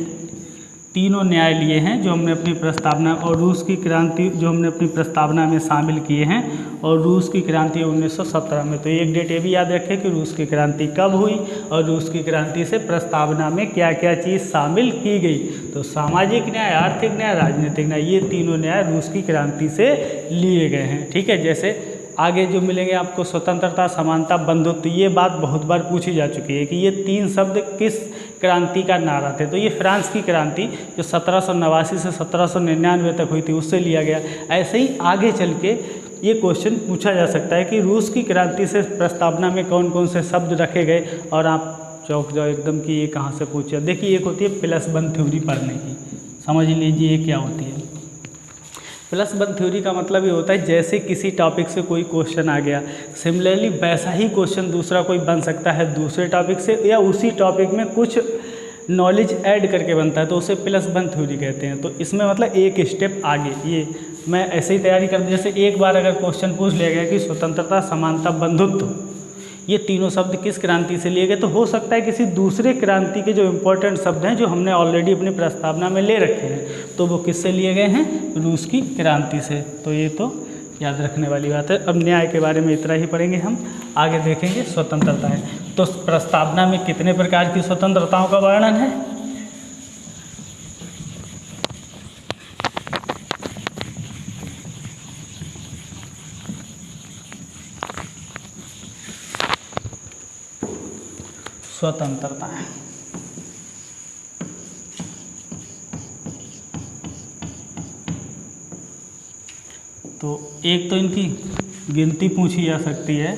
तीनों न्याय लिए हैं जो हमने अपनी प्रस्तावना, और रूस की क्रांति जो हमने अपनी प्रस्तावना में शामिल किए हैं। और रूस की क्रांति 1917 में। तो एक डेट ये भी याद रखें कि रूस की क्रांति कब हुई और रूस की क्रांति से प्रस्तावना में क्या क्या चीज़ शामिल की गई। तो सामाजिक न्याय, आर्थिक न्याय, राजनीतिक न्याय, ये तीनों न्याय रूस की क्रांति से लिए गए हैं। ठीक है, जैसे आगे जो मिलेंगे आपको स्वतंत्रता, समानता, बंधुत्व, ये बात बहुत बार पूछी जा चुकी है कि ये 3 शब्द किस क्रांति का नारा थे। तो ये फ्रांस की क्रांति जो 1789 से 1799 तक हुई थी उससे लिया गया। ऐसे ही आगे चल के ये क्वेश्चन पूछा जा सकता है कि रूस की क्रांति से प्रस्तावना में कौन कौन से शब्द रखे गए, और आप चौंक जाओ एकदम कि ये कहाँ से पूछा। देखिए एक होती है +1 थ्योरी पढ़ने की, समझ लीजिए ये क्या होती है। +1 थ्योरी का मतलब ये होता है जैसे किसी टॉपिक से कोई क्वेश्चन आ गया, सिमिलरली वैसा ही क्वेश्चन दूसरा कोई बन सकता है दूसरे टॉपिक से, या उसी टॉपिक में कुछ नॉलेज ऐड करके बनता है, तो उसे +1 थ्योरी कहते हैं। तो इसमें मतलब एक स्टेप आगे, ये मैं ऐसे ही तैयारी कर दूँ। जैसे एक बार अगर क्वेश्चन पूछ लिया गया कि स्वतंत्रता, समानता, बंधुत्व, ये तीनों शब्द किस क्रांति से लिए गए, तो हो सकता है किसी दूसरे क्रांति के जो इम्पोर्टेंट शब्द हैं जो हमने ऑलरेडी अपनी प्रस्तावना में ले रखे हैं, तो वो किससे लिए गए हैं? रूस की क्रांति से। तो ये तो याद रखने वाली बात है। अब न्याय के बारे में इतना ही पढ़ेंगे हम, आगे देखेंगे स्वतंत्रताएं। तो प्रस्तावना में कितने प्रकार की स्वतंत्रताओं का वर्णन है? स्वतंत्रता है। तो एक तो इनकी गिनती पूछी जा सकती है,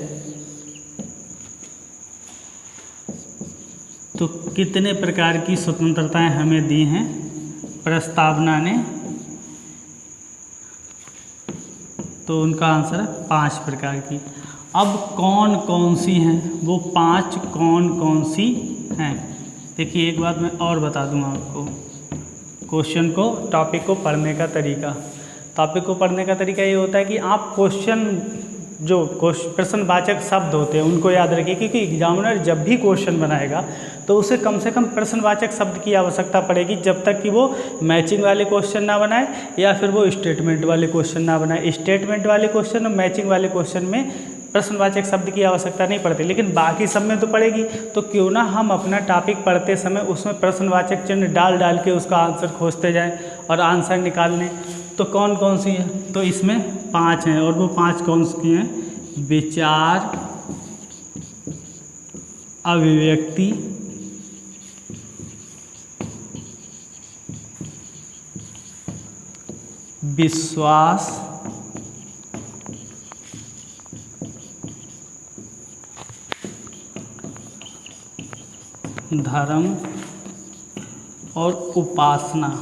तो कितने प्रकार की स्वतंत्रताएं हमें दी हैं प्रस्तावना ने? तो उनका आंसर है 5 प्रकार की। अब कौन कौन सी हैं, वो 5 कौन कौन सी हैं। देखिए एक बात मैं और बता दूँ आपको, क्वेश्चन को, टॉपिक को पढ़ने का तरीका। टॉपिक को पढ़ने का तरीका ये होता है कि आप क्वेश्चन, जो प्रश्नवाचक शब्द होते हैं उनको याद रखिए, क्योंकि एग्जामिनर जब भी क्वेश्चन बनाएगा तो उसे कम से कम प्रश्नवाचक शब्द की आवश्यकता पड़ेगी, जब तक कि वो मैचिंग वाले क्वेश्चन ना बनाए या फिर वो स्टेटमेंट वाले क्वेश्चन ना बनाए। स्टेटमेंट वाले क्वेश्चन और मैचिंग वाले क्वेश्चन में प्रश्नवाचक शब्द की आवश्यकता नहीं पड़ती, लेकिन बाकी सब में तो पड़ेगी। तो क्यों ना हम अपना टॉपिक पढ़ते समय उसमें प्रश्नवाचक चिन्ह डाल डाल के उसका आंसर खोजते जाएं और आंसर निकाल लें। तो कौन कौन सी है, तो इसमें 5 हैं, और वो 5 कौन सी हैं? विचार, अभिव्यक्ति, विश्वास, धर्म और उपासना।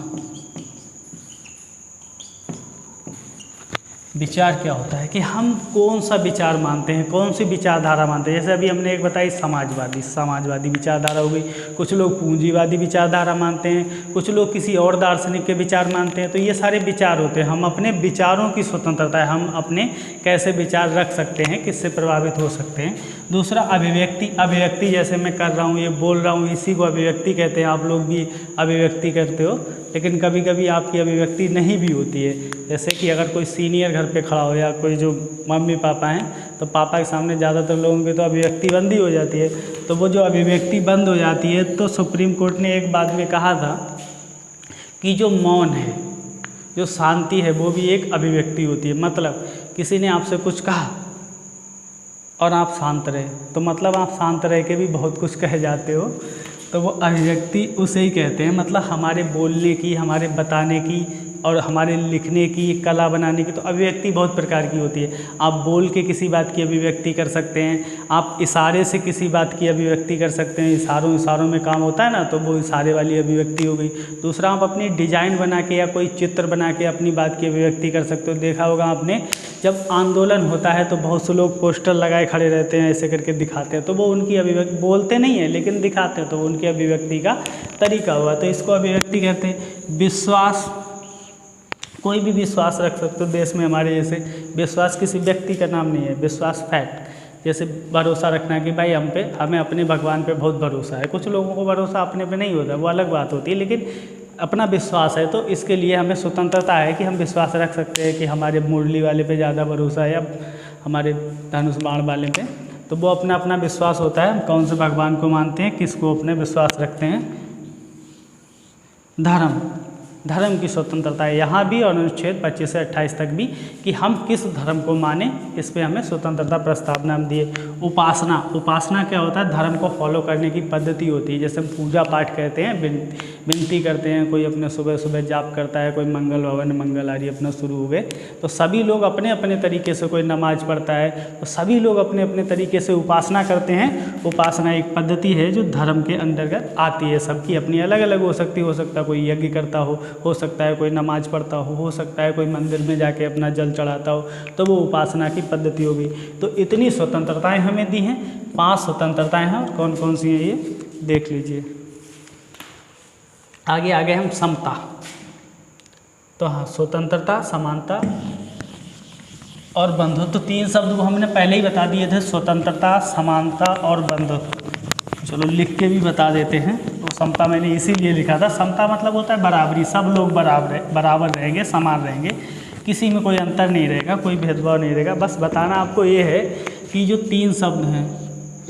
विचार क्या होता है कि हम कौन सा विचार मानते हैं, कौन सी विचारधारा मानते हैं। जैसे अभी हमने एक बताई समाजवादी विचारधारा हो गई। कुछ लोग पूंजीवादी विचारधारा मानते हैं, कुछ लोग किसी और दार्शनिक के विचार मानते हैं। तो ये सारे विचार होते हैं। हम अपने विचारों की स्वतंत्रता है, हम अपने कैसे विचार रख सकते हैं, किससे प्रभावित हो सकते हैं। दूसरा अभिव्यक्ति जैसे मैं कर रहा हूँ, ये बोल रहा हूँ, इसी को अभिव्यक्ति कहते हैं। आप लोग भी अभिव्यक्ति करते हो, लेकिन कभी कभी आपकी अभिव्यक्ति नहीं भी होती है। जैसे कि अगर कोई सीनियर घर पे खड़ा हो या कोई जो मम्मी पापा हैं, तो पापा के सामने ज़्यादातर लोगों की तो अभिव्यक्ति बंद ही हो जाती है। तो वो जो अभिव्यक्ति बंद हो जाती है, तो सुप्रीम कोर्ट ने एक बात में कहा था कि जो मौन है, जो शांति है, वो भी एक अभिव्यक्ति होती है। मतलब किसी ने आपसे कुछ कहा और आप शांत रहे, तो मतलब आप शांत रह के भी बहुत कुछ कह जाते हो, तो वो अभिव्यक्ति उसे ही कहते हैं। मतलब हमारे बोलने की, हमारे बताने की और हमारे लिखने की, कला बनाने की तो अभिव्यक्ति बहुत प्रकार की होती है। आप बोल के किसी बात की अभिव्यक्ति कर सकते हैं, आप इशारे से किसी बात की अभिव्यक्ति कर सकते हैं। इशारों में काम होता है ना, तो वो इशारे वाली अभिव्यक्ति हो गई। दूसरा, आप अपनी डिजाइन बना के या कोई चित्र बना के अपनी बात की अभिव्यक्ति कर सकते हो। देखा होगा आपने, जब आंदोलन होता है तो बहुत से लोग पोस्टर लगाए खड़े रहते हैं, ऐसे करके दिखाते हैं, तो वो उनकी अभिव्यक्ति, बोलते नहीं है लेकिन दिखाते हैं, तो उनकी अभिव्यक्ति का तरीका हुआ, तो इसको अभिव्यक्ति कहते हैं। विश्वास, कोई भी विश्वास रख सकते हो। देश में हमारे जैसे विश्वास किसी व्यक्ति का नाम नहीं है, विश्वास फैक्ट। जैसे भरोसा रखना कि भाई हमें अपने भगवान पे बहुत भरोसा है। कुछ लोगों को भरोसा अपने पे नहीं होता, वो अलग बात होती है, लेकिन अपना विश्वास है, तो इसके लिए हमें स्वतंत्रता है कि हम विश्वास रख सकते हैं कि हमारे मुरली वाले पे ज़्यादा भरोसा है या हमारे धनुष बाण वाले पे। तो वो अपना अपना विश्वास होता है, कौन से भगवान को मानते हैं, किसको अपने विश्वास रखते हैं। धर्म की स्वतंत्रता है यहाँ भी, और अनुच्छेद 25 से 28 तक भी, कि हम किस धर्म को माने, इस पे हमें स्वतंत्रता प्रस्तावना हम दिए। उपासना क्या होता है? धर्म को फॉलो करने की पद्धति होती है। जैसे हम पूजा पाठ कहते हैं, विनती करते हैं, कोई अपने सुबह सुबह जाप करता है, कोई मंगल भवन मंगल आदि अपना शुरू हुए, तो सभी लोग अपने अपने तरीके से, कोई नमाज पढ़ता है, तो सभी लोग अपने अपने तरीके से उपासना करते हैं। उपासना एक पद्धति है जो धर्म के अंतर्गत आती है। सबकी अपनी अलग अलग हो सकता है, कोई यज्ञ करता हो सकता है कोई नमाज पढ़ता हो सकता है कोई मंदिर में जाके अपना जल चढ़ाता हो, तो वो उपासना की पद्धति हो गई। तो इतनी स्वतंत्रताएं हमें दी हैं, 5 स्वतंत्रताएं हैं, और कौन कौन सी हैं ये देख लीजिए। आगे हम समता। तो हाँ, स्वतंत्रता, समानता और बंधुत्व, तो 3 शब्द को हमने पहले ही बता दिए थे, स्वतंत्रता, समानता और बंधुत्व। चलो लिख के भी बता देते हैं। तो समता मैंने इसीलिए लिखा था, समता मतलब होता है बराबरी, सब लोग बराबर रहेंगे, समान रहेंगे, किसी में कोई अंतर नहीं रहेगा, कोई भेदभाव नहीं रहेगा। बस बताना आपको ये है कि जो 3 शब्द हैं,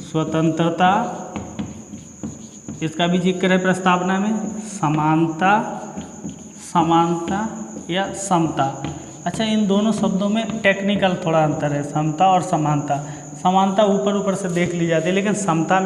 स्वतंत्रता, इसका भी जिक्र है प्रस्तावना में, समानता या समता। अच्छा, इन दोनों शब्दों में टेक्निकल थोड़ा अंतर है, समता और समानता। समानता ऊपर से देख ली जाती है, लेकिन समता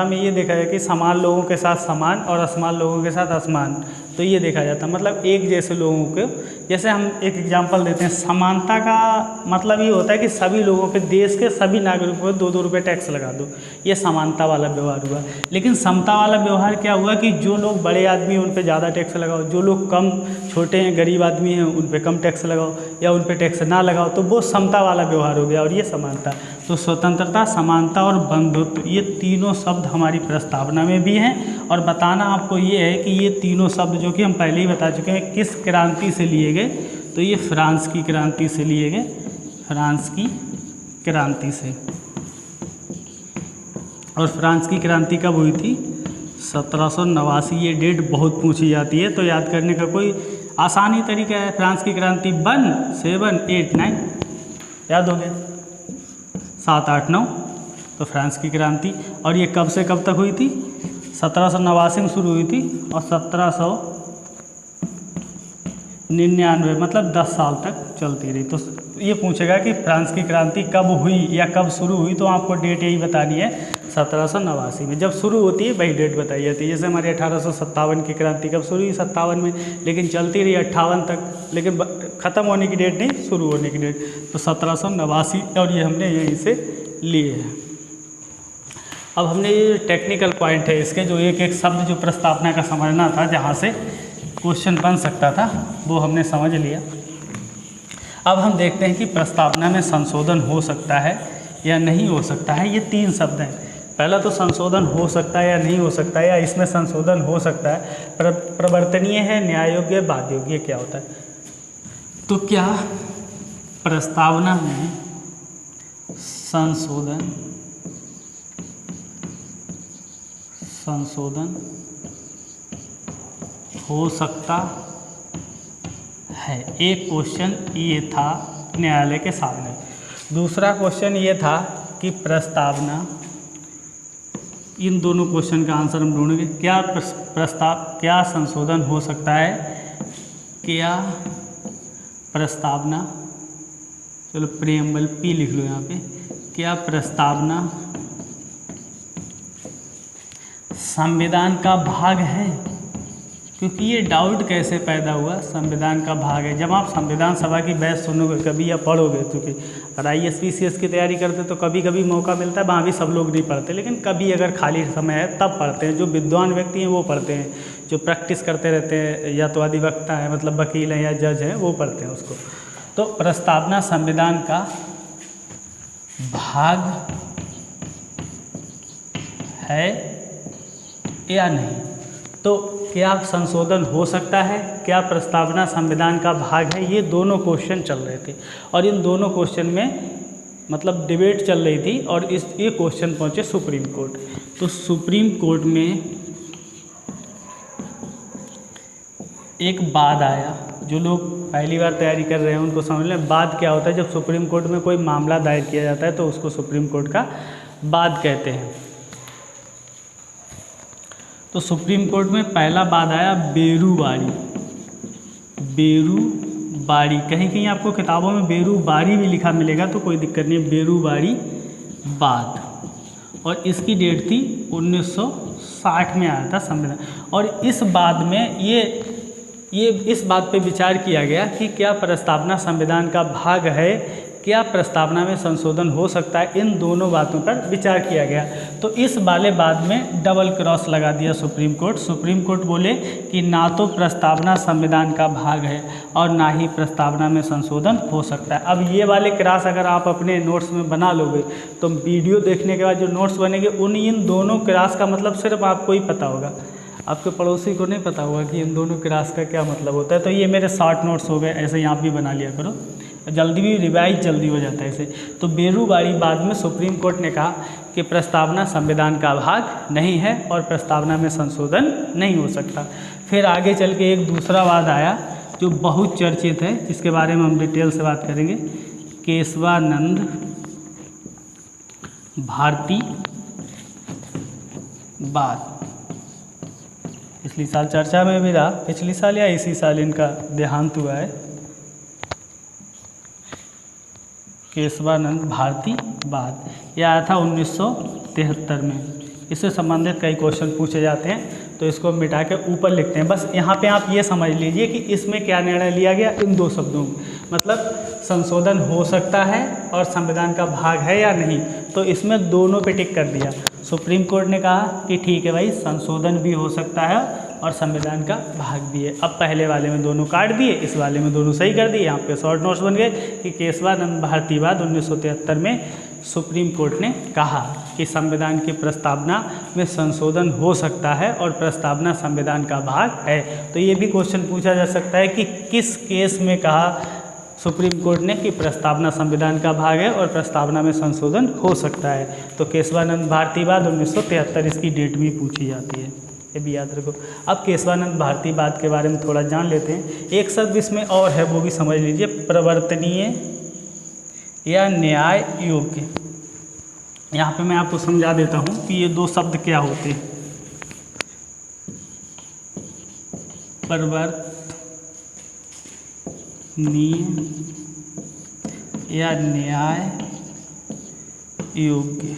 में ये देखा है कि समान लोगों के साथ समान और असमान लोगों के साथ असमान। तो ये देखा जाता है। मतलब एक जैसे लोगों के, जैसे हम एक एग्जांपल देते हैं, समानता का मतलब ये होता है कि सभी लोगों पे, देश के सभी नागरिकों पे 2-2 रुपये टैक्स लगा दो, ये समानता वाला व्यवहार हुआ। लेकिन समता वाला व्यवहार क्या हुआ कि जो लोग बड़े आदमी हैं उन पे ज़्यादा टैक्स लगाओ, जो लोग कम छोटे हैं गरीब आदमी हैं उन पे कम टैक्स लगाओ, या उन पे टैक्स ना लगाओ, तो वो समता वाला व्यवहार हो गया और ये समानता। तो स्वतंत्रता, समानता और बंधुत्व, ये तीनों शब्द हमारी प्रस्तावना में भी हैं। और बताना आपको ये है कि ये तीनों शब्द जो कि हम पहले ही बता चुके हैं किस क्रांति से लिए गए, तो ये फ्रांस की क्रांति से लिए गए, फ्रांस की क्रांति से। और फ्रांस की क्रांति कब हुई थी? 1789। ये डेट बहुत पूछी जाती है, तो याद करने का कोई आसान ही तरीका है। फ्रांस की क्रांति 1, 7, 8, 9 याद हो गया, 7, 8, 9, तो फ्रांस की क्रांति। और ये कब से कब तक हुई थी? 1789 में शुरू हुई थी और 1799, मतलब 10 साल तक चलती रही। तो ये पूछेगा कि फ्रांस की क्रांति कब हुई या कब शुरू हुई, तो आपको डेट यही बतानी है 1789 में। जब शुरू होती है वही डेट बताई जाती है। जैसे हमारी 1857 की क्रांति कब शुरू हुई? 57 में, लेकिन चलती रही 58 तक, लेकिन ख़त्म होने की डेट नहीं, शुरू होने की डेट। तो 1789, और ये हमने यहीं से लिए हैं। अब हमने ये टेक्निकल पॉइंट है इसके, जो एक एक शब्द जो प्रस्तावना का समझना था, जहाँ से क्वेश्चन बन सकता था, वो हमने समझ लिया। अब हम देखते हैं कि प्रस्तावना में संशोधन हो सकता है या नहीं हो सकता है। ये 3 शब्द हैं। पहला तो संशोधन हो सकता है या नहीं हो सकता है, या इसमें संशोधन हो सकता है, प्रवर्तनीय है, न्याय योग्य, बाध्य योग्य, क्या होता है। तो क्या प्रस्तावना में संशोधन हो सकता है? एक क्वेश्चन ये था न्यायालय के सामने। दूसरा क्वेश्चन ये था कि प्रस्तावना, इन दोनों क्वेश्चन का आंसर हम ढूंढेंगे। क्या संशोधन हो सकता है? क्या प्रस्तावना, चलो प्रीएम्बल पी लिख लो यहाँ पे, क्या प्रस्तावना संविधान का भाग है? क्योंकि ये डाउट कैसे पैदा हुआ, संविधान का भाग है। जब आप संविधान सभा की बहस सुनोगे कभी या पढ़ोगे, क्योंकि अगर IAS PCS की तैयारी करते तो कभी कभी मौका मिलता है, वहाँ भी सब लोग नहीं पढ़ते, लेकिन कभी अगर खाली समय है तब पढ़ते हैं। जो विद्वान व्यक्ति हैं वो पढ़ते हैं, जो प्रैक्टिस करते रहते हैं, या तो अधिवक्ता है मतलब वकील हैं या जज हैं, वो पढ़ते हैं उसको। तो प्रस्तावना संविधान का भाग है या नहीं? तो क्या संशोधन हो सकता है, क्या प्रस्तावना संविधान का भाग है, ये दोनों क्वेश्चन चल रहे थे। और इन दोनों क्वेश्चन में मतलब डिबेट चल रही थी, और ये क्वेश्चन पहुंचे सुप्रीम कोर्ट। तो सुप्रीम कोर्ट में एक बाद आया। जो लोग पहली बार तैयारी कर रहे हैं उनको समझ लें बाद क्या होता है। जब सुप्रीम कोर्ट में कोई मामला दायर किया जाता है तो उसको सुप्रीम कोर्ट का बाद कहते हैं। तो सुप्रीम कोर्ट में पहला बाद आया बेरूबारी। बेरूबारी, कहीं कहीं आपको किताबों में बेरूबारी भी लिखा मिलेगा तो कोई दिक्कत नहीं है, बेरूबारी बाद। और इसकी डेट थी 1960 में आया था संविधान। और इस बाद में ये इस बात पे विचार किया गया कि क्या प्रस्तावना संविधान का भाग है, क्या प्रस्तावना में संशोधन हो सकता है, इन दोनों बातों पर विचार किया गया। तो इस वाले बाद में डबल क्रॉस लगा दिया सुप्रीम कोर्ट। सुप्रीम कोर्ट बोले कि ना तो प्रस्तावना संविधान का भाग है और ना ही प्रस्तावना में संशोधन हो सकता है। अब ये वाले क्रॉस अगर आप अपने नोट्स में बना लोगे तो वीडियो देखने के बाद जो नोट्स बनेंगे इन दोनों क्रॉस का मतलब सिर्फ आपको ही पता होगा, आपके पड़ोसी को नहीं पता होगा कि इन दोनों क्रॉस का क्या मतलब होता है। तो ये मेरे शॉर्ट नोट्स हो गए, ऐसे ही आप भी बना लिया करो, जल्दी भी रिवाइज जल्दी हो जाता है इसे। तो बेरूबारी बाद में सुप्रीम कोर्ट ने कहा कि प्रस्तावना संविधान का भाग नहीं है और प्रस्तावना में संशोधन नहीं हो सकता। फिर आगे चल के एक दूसरा वाद आया जो बहुत चर्चित है, जिसके बारे में हम डिटेल से बात करेंगे, केशवानंद भारती वाद। पिछली साल चर्चा में भी रहा, पिछली साल या इसी साल इनका देहांत हुआ है। केशवानंद भारती वाद, यह आया था 1973 में। इससे संबंधित कई क्वेश्चन पूछे जाते हैं, तो इसको मिटा के ऊपर लिखते हैं। बस यहाँ पे आप ये समझ लीजिए कि इसमें क्या निर्णय लिया गया इन दो शब्दों में, मतलब संशोधन हो सकता है और संविधान का भाग है या नहीं, तो इसमें दोनों पे टिक कर दिया। सुप्रीम कोर्ट ने कहा कि ठीक है भाई, संशोधन भी हो सकता है और संविधान का भाग भी है। अब पहले वाले में दोनों काट दिए, इस वाले में दोनों सही कर दिए। यहाँ पे शॉर्ट नोट्स बन गए कि केशवानंद भारती बाद 1973 में सुप्रीम कोर्ट ने कहा कि संविधान की प्रस्तावना में संशोधन हो सकता है और प्रस्तावना संविधान का भाग है। तो ये भी क्वेश्चन पूछा जा सकता है कि किस केस में कहा सुप्रीम कोर्ट ने कि प्रस्तावना संविधान का भाग है और प्रस्तावना में संशोधन हो सकता है। तो केशवानंद भारती बाद 1973 इसकी डेट भी पूछी जाती है, ये भी याद रखो। अब केशवानंद भारती बाद के बारे में थोड़ा जान लेते हैं। एक शब्द इसमें और है, वो भी समझ लीजिए, प्रवर्तनीय या न्याय योग्य। यहाँ पे मैं आपको समझा देता हूँ कि ये दो शब्द क्या होते हैं। प्रवर्तनीय या न्याय योग्य,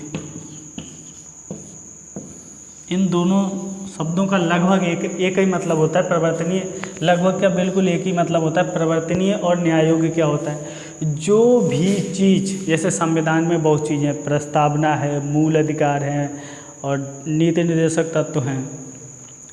इन दोनों शब्दों का लगभग एक ही मतलब होता है। प्रवर्तनीय लगभग क्या बिल्कुल एक ही मतलब होता है। प्रवर्तनीय और न्याय योग्य क्या होता है, जो भी चीज़, जैसे संविधान में बहुत चीज़ें हैं, प्रस्तावना है, मूल अधिकार हैं और नीति निर्देशक तत्व हैं,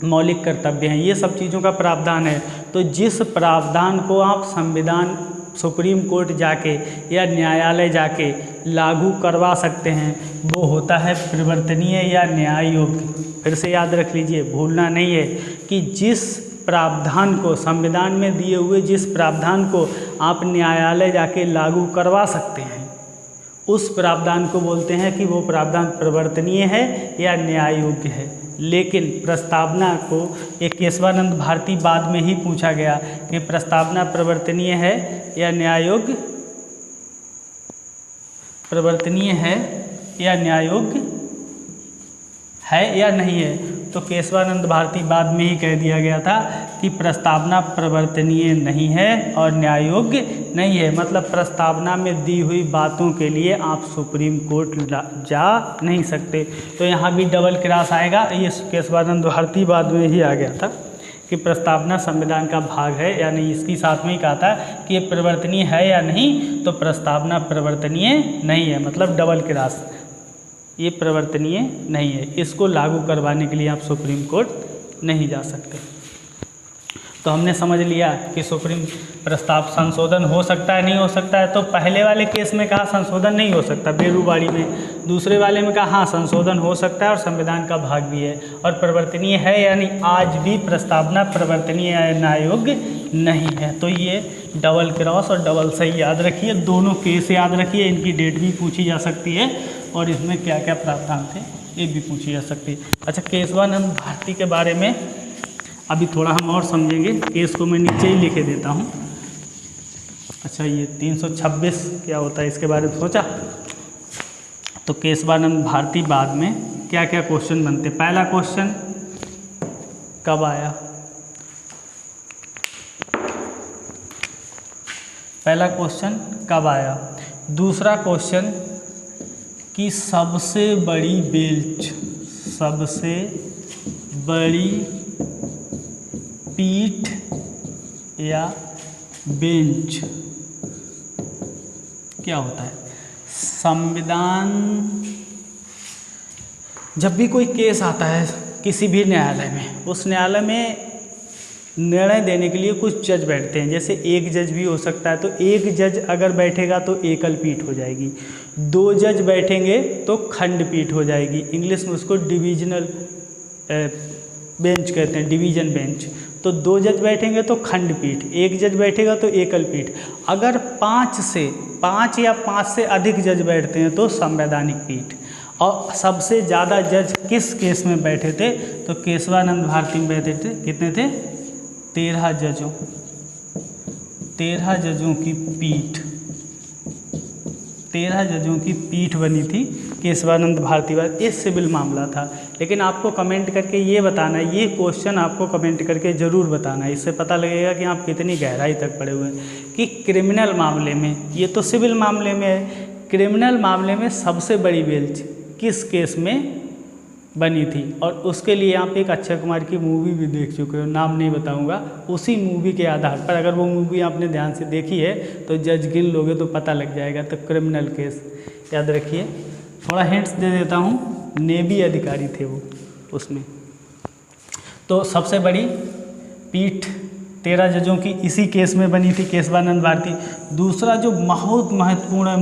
मौलिक कर्तव्य हैं, ये सब चीज़ों का प्रावधान है। तो जिस प्रावधान को आप संविधान सुप्रीम कोर्ट जाके या न्यायालय जाके लागू करवा सकते हैं, वो होता है प्रवर्तनीय या न्याय योग्य। फिर से याद रख लीजिए, भूलना नहीं है कि जिस प्रावधान को, संविधान में दिए हुए जिस प्रावधान को आप न्यायालय जाके लागू करवा सकते हैं, उस प्रावधान को बोलते हैं कि वो प्रावधान प्रवर्तनीय है या न्याय योग्य है। लेकिन प्रस्तावना को एक केशवानंद भारती बाद में ही पूछा गया कि प्रस्तावना प्रवर्तनीय है या न्याय योग्य, प्रवर्तनीय है या न्याय योग्य है या नहीं है। तो केशवानंद भारती बाद में ही कह दिया गया था कि प्रस्तावना प्रवर्तनीय नहीं है और न्याय योग्य नहीं है। मतलब प्रस्तावना में दी हुई बातों के लिए आप सुप्रीम कोर्ट जा नहीं सकते। तो यहाँ भी डबल क्रॉस आएगा। ये केशवानंद भारती बाद में ही आ गया था कि प्रस्तावना संविधान का भाग है या नहीं। इसके साथ में ही कहा था कि ये प्रवर्तनीय है या नहीं, तो प्रस्तावना प्रवर्तनीय नहीं है, मतलब डबल क्रॉस, ये प्रवर्तनीय नहीं है। इसको लागू करवाने के लिए आप सुप्रीम कोर्ट नहीं जा सकते। तो हमने समझ लिया कि सुप्रीम प्रस्ताव संशोधन हो सकता है, नहीं हो सकता है। तो पहले वाले केस में कहा संशोधन नहीं हो सकता बेरूबाड़ी में, दूसरे वाले में कहा हाँ संशोधन हो सकता है और संविधान का भाग भी है। और प्रवर्तनीय है यानी आज भी प्रस्तावना प्रवर्तनीय या न्याय योग्य नहीं है। तो ये डबल क्रॉस और डबल सही याद रखिए, दोनों केस याद रखिए, इनकी डेट भी पूछी जा सकती है और इसमें क्या क्या प्रावधान थे ये भी पूछी जा सकती है। अच्छा, केशवानंद भारती के बारे में अभी थोड़ा हम और समझेंगे। केस को मैं नीचे ही लिखे देता हूँ। अच्छा, ये 326 क्या होता है इसके बारे में सोचा? तो केशवानंद भारती बाद में क्या क्या क्वेश्चन बनते। पहला क्वेश्चन कब आया? पहला क्वेश्चन कब आया। दूसरा क्वेश्चन कि सबसे बड़ी बेंच, सबसे बड़ी पीठ या बेंच क्या होता है? संविधान, जब भी कोई केस आता है किसी भी न्यायालय में, उस न्यायालय में निर्णय देने के लिए कुछ जज बैठते हैं। जैसे एक जज भी हो सकता है, तो एक जज अगर बैठेगा तो एकल पीठ हो जाएगी, दो जज बैठेंगे तो खंडपीठ हो जाएगी। इंग्लिश में उसको डिवीजनल बेंच कहते हैं, डिवीजन बेंच। तो दो जज बैठेंगे तो खंडपीठ, एक जज बैठेगा तो एकल पीठ। अगर पाँच या पाँच से अधिक जज बैठते हैं तो संवैधानिक पीठ। और सबसे ज़्यादा जज किस केस में बैठे थे? तो केशवानंद भारती में बैठे थे। कितने थे? 13 जजों, 13 जजों की पीठ, 13 जजों की पीठ बनी थी केशवानंद भारती बाद। ये सिविल मामला था। लेकिन आपको कमेंट करके ये बताना, ये क्वेश्चन आपको कमेंट करके ज़रूर बताना, इससे पता लगेगा कि आप कितनी गहराई तक पढ़े हुए हैं। कि क्रिमिनल मामले में, ये तो सिविल मामले में है, क्रिमिनल मामले में सबसे बड़ी बेंच किस केस में बनी थी। और उसके लिए आप एक अक्षय कुमार की मूवी भी देख चुके हो, नाम नहीं बताऊंगा। उसी मूवी के आधार पर, अगर वो मूवी आपने ध्यान से देखी है तो जज गिन लोगे तो पता लग जाएगा। तो क्रिमिनल केस याद रखिए। थोड़ा हिंट्स दे देता हूँ, नेवी अधिकारी थे वो उसमें। तो सबसे बड़ी पीठ 13 जजों की इसी केस में बनी थी, केशवानंद भारती। दूसरा जो बहुत महत्वपूर्ण है,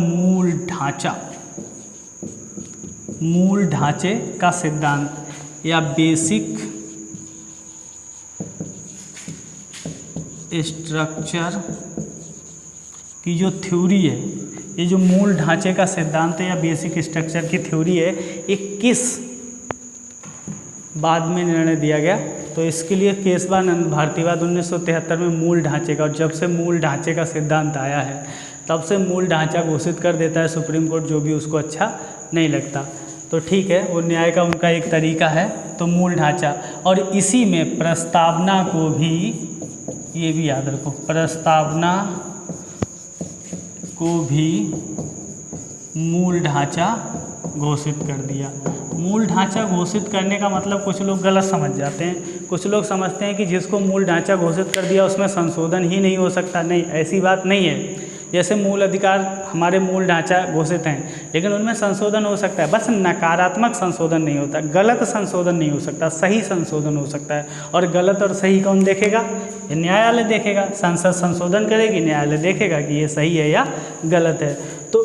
मूल ढांचे का सिद्धांत या बेसिक स्ट्रक्चर की जो थ्योरी है, ये जो मूल ढांचे का सिद्धांत है या बेसिक स्ट्रक्चर की थ्योरी है, ये किस बाद में निर्णय दिया गया? तो इसके लिए केशवानंद भारतीवाद 1973 में मूल ढांचे का, और जब से मूल ढांचे का सिद्धांत आया है तब से मूल ढांचा घोषित कर देता है सुप्रीम कोर्ट, जो भी उसको अच्छा नहीं लगता। तो ठीक है, वो न्याय का उनका एक तरीका है। तो मूल ढांचा, और इसी में प्रस्तावना को भी, ये भी याद रखो, प्रस्तावना को भी मूल ढांचा घोषित कर दिया। मूल ढांचा घोषित करने का मतलब कुछ लोग गलत समझ जाते हैं। कुछ लोग समझते हैं कि जिसको मूल ढांचा घोषित कर दिया उसमें संशोधन ही नहीं हो सकता। नहीं, ऐसी बात नहीं है। जैसे मूल अधिकार हमारे मूल ढांचा घोषित हैं, लेकिन उनमें संशोधन हो सकता है, बस नकारात्मक संशोधन नहीं होता, गलत संशोधन नहीं हो सकता, सही संशोधन हो सकता है। और गलत और सही कौन देखेगा? ये न्यायालय देखेगा। संसद संशोधन करेगी, न्यायालय देखेगा कि ये सही है या गलत है। तो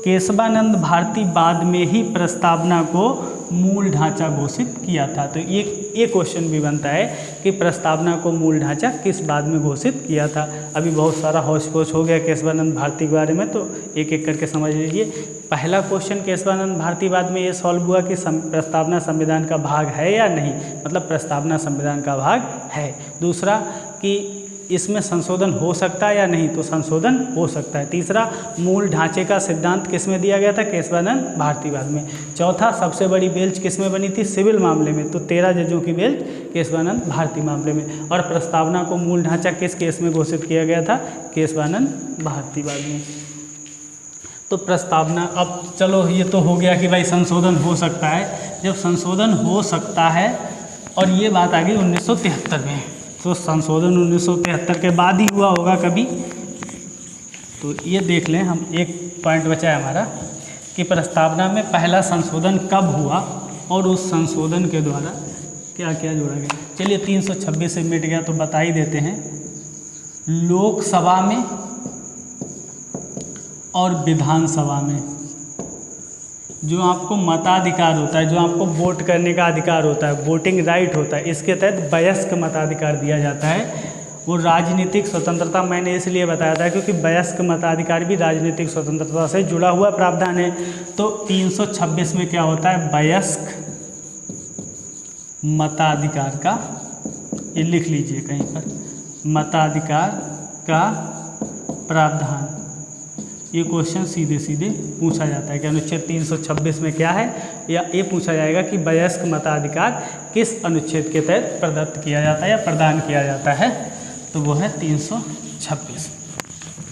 केशवानंद भारती बाद में ही प्रस्तावना को मूल ढांचा घोषित किया था। तो ये क्वेश्चन भी बनता है कि प्रस्तावना को मूल ढांचा किस बाद में घोषित किया था। अभी बहुत सारा होश पोश हो गया केशवानंद भारती के बारे में, तो एक एक करके समझ लीजिए। पहला क्वेश्चन केशवानंद भारतीवाद में ये सॉल्व हुआ कि प्रस्तावना संविधान का भाग है या नहीं, मतलब प्रस्तावना संविधान का भाग है। दूसरा कि इसमें संशोधन हो सकता है या नहीं, तो संशोधन हो सकता है। तीसरा, मूल ढांचे का सिद्धांत किस में दिया गया था? केशवानंद भारतीवाद में। चौथा, सबसे बड़ी बेंच किस में बनी थी? सिविल मामले में। तो 13 जजों की बेंच केशवानंद भारती मामले में। और प्रस्तावना को मूल ढांचा किस केस में घोषित किया गया था? केशवानंद भारतीवाद में। तो प्रस्तावना, अब चलो ये तो हो गया कि भाई संशोधन हो सकता है। जब संशोधन हो सकता है, और ये बात आ गई 1973 में, तो संशोधन 1973 के बाद ही हुआ होगा कभी। तो ये देख लें, हम एक पॉइंट बचा है हमारा कि प्रस्तावना में पहला संशोधन कब हुआ और उस संशोधन के द्वारा क्या क्या जोड़ा गया। चलिए 326 से मिट गया तो बता ही देते हैं। लोकसभा में और विधानसभा में जो आपको मताधिकार होता है, जो आपको वोट करने का अधिकार होता है, वोटिंग राइट होता है, इसके तहत वयस्क मताधिकार दिया जाता है। वो राजनीतिक स्वतंत्रता मैंने इसलिए बताया था क्योंकि वयस्क मताधिकार भी राजनीतिक स्वतंत्रता से जुड़ा हुआ प्रावधान है। तो 326 में क्या होता है? वयस्क मताधिकार का, ये लिख लीजिए कहीं पर, मताधिकार का प्रावधान। ये क्वेश्चन सीधे सीधे पूछा जाता है कि अनुच्छेद 326 में क्या है, या ये पूछा जाएगा कि वयस्क मताधिकार किस अनुच्छेद के तहत प्रदत्त किया जाता है या प्रदान किया जाता है। तो वो है 326।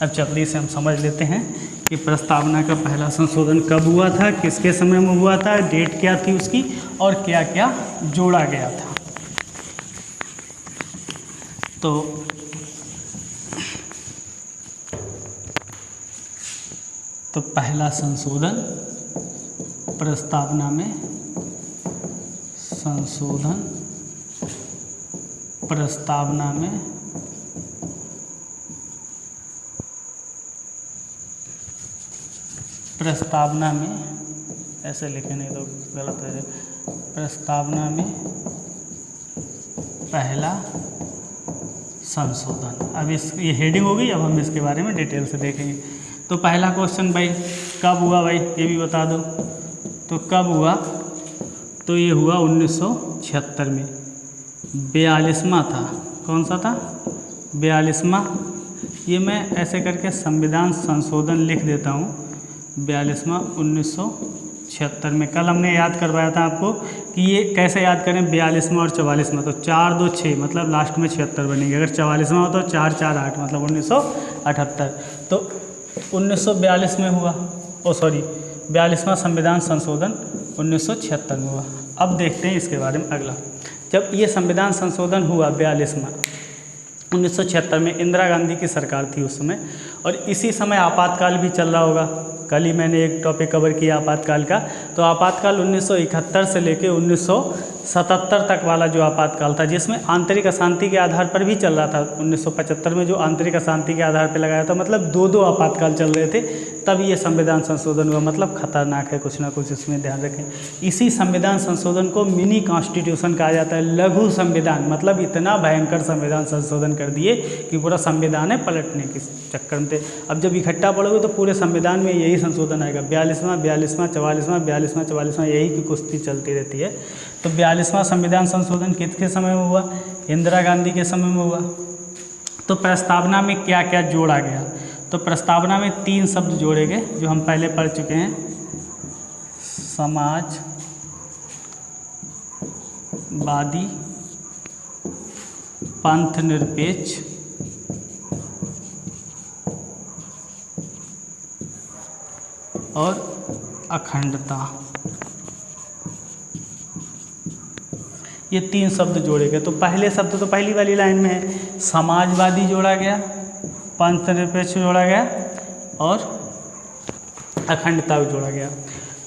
अब जल्दी से हम समझ लेते हैं कि प्रस्तावना का पहला संशोधन कब हुआ था, किसके समय में हुआ था, डेट क्या थी उसकी, और क्या क्या जोड़ा गया था। तो पहला संशोधन प्रस्तावना में, संशोधन प्रस्तावना में ऐसे लिखे नहीं तो गलत है। प्रस्तावना में पहला संशोधन। अब ये हेडिंग हो गई, अब हम इसके बारे में डिटेल से देखेंगे। तो पहला क्वेश्चन भाई कब हुआ, भाई ये भी बता दो। तो कब हुआ? तो ये हुआ 1976 में। 42वां था। कौन सा था? 42वां। ये मैं ऐसे करके संविधान संशोधन लिख देता हूँ। 42वां 1976 में। कल हमने याद करवाया था आपको कि ये कैसे याद करें, 42वां और 44वां। तो 4 2 6 मतलब लास्ट में 76 बनेगी। अगर 44वां हो तो 4 4 8 मतलब 1978। तो 1942 में हुआ, 42वां संविधान संशोधन 1976 में हुआ। अब देखते हैं इसके बारे में अगला। जब ये संविधान संशोधन हुआ 42वां 1976 में, इंदिरा गांधी की सरकार थी उस समय, और इसी समय आपातकाल भी चल रहा होगा। कल ही मैंने एक टॉपिक कवर किया आपातकाल का। तो आपातकाल 1971 से लेके 1977 तक वाला जो आपातकाल था, जिसमें आंतरिक अशांति के आधार पर भी चल रहा था। 1975 में जो आंतरिक अशांति के आधार पर लगाया था, मतलब दो आपातकाल चल रहे थे, तब ये संविधान संशोधन हुआ। मतलब खतरनाक है, कुछ ना कुछ इसमें ध्यान रखें। इसी संविधान संशोधन को मिनी कॉन्स्टिट्यूशन कहा जाता है, लघु संविधान। मतलब इतना भयंकर संविधान संशोधन कर दिए कि पूरा संविधान है पलटने के चक्कर में थे। अब जब इकट्ठा पढ़ोगे तो पूरे संविधान में यही संशोधन आएगा, 42वां 44वां 44वां यही की कुश्ती चलती रहती है। तो 42वां संविधान संशोधन किसके समय में हुआ? इंदिरा गांधी के समय में हुआ। तो प्रस्तावना में क्या क्या जोड़ा गया? तो प्रस्तावना में 3 शब्द जोड़े गए जो हम पहले पढ़ चुके हैं, समाजवादी, पंथ निरपेक्ष और अखंडता। ये 3 शब्द जोड़े गए। तो पहले शब्द तो पहली वाली लाइन में है, समाजवादी जोड़ा गया, पंथ निरपेक्ष जोड़ा गया और अखंडता भी जोड़ा गया।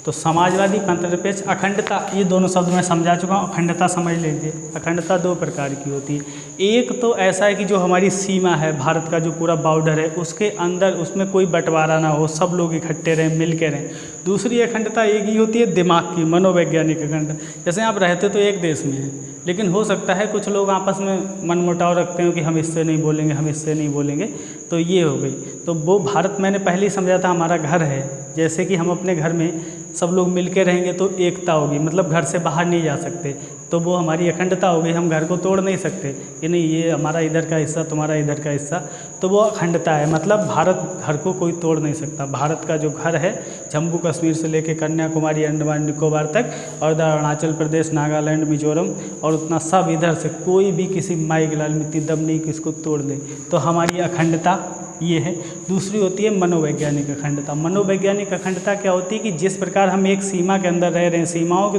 तो समाजवादी, पंथ निरपेक्ष, अखंडता, ये दोनों शब्द मैं समझा चुका हूँ। अखंडता समझ लीजिए। अखंडता 2 प्रकार की होती है। एक तो ऐसा है कि जो हमारी सीमा है, भारत का जो पूरा बॉर्डर है, उसके अंदर उसमें कोई बंटवारा ना हो, सब लोग इकट्ठे रहें, मिल के रहें। दूसरी अखंडता एक ही होती है दिमाग की, मनोवैज्ञानिक अखंडता। जैसे आप रहते तो एक देश में हैं, लेकिन हो सकता है कुछ लोग आपस में मनमुटाव रखते हो कि हम इससे नहीं बोलेंगे, हम इससे नहीं बोलेंगे, तो ये हो गई। तो वो भारत मैंने पहले ही समझा था हमारा घर है। जैसे कि हम अपने घर में सब लोग मिल के रहेंगे तो एकता होगी, मतलब घर से बाहर नहीं जा सकते, तो वो हमारी अखंडता हो गई। हम घर को तोड़ नहीं सकते कि नहीं ये हमारा इधर का हिस्सा, तुम्हारा इधर का हिस्सा, तो वो अखंडता है। मतलब भारत घर को कोई तोड़ नहीं सकता। भारत का जो घर है, जम्मू कश्मीर से लेकर कन्याकुमारी, अंडमान निकोबार तक, और इधर अरुणाचल प्रदेश, नागालैंड, मिजोरम और उतना सब इधर से, कोई भी किसी माई लाल मिट्टी दम नहीं कि इसको तोड़ ले। तो हमारी अखंडता ये है। दूसरी होती है मनोवैज्ञानिक अखंडता। मनोवैज्ञानिक अखंडता क्या होती है कि जिस प्रकार हम एक सीमा के अंदर रह रहे हैं, सीमाओं के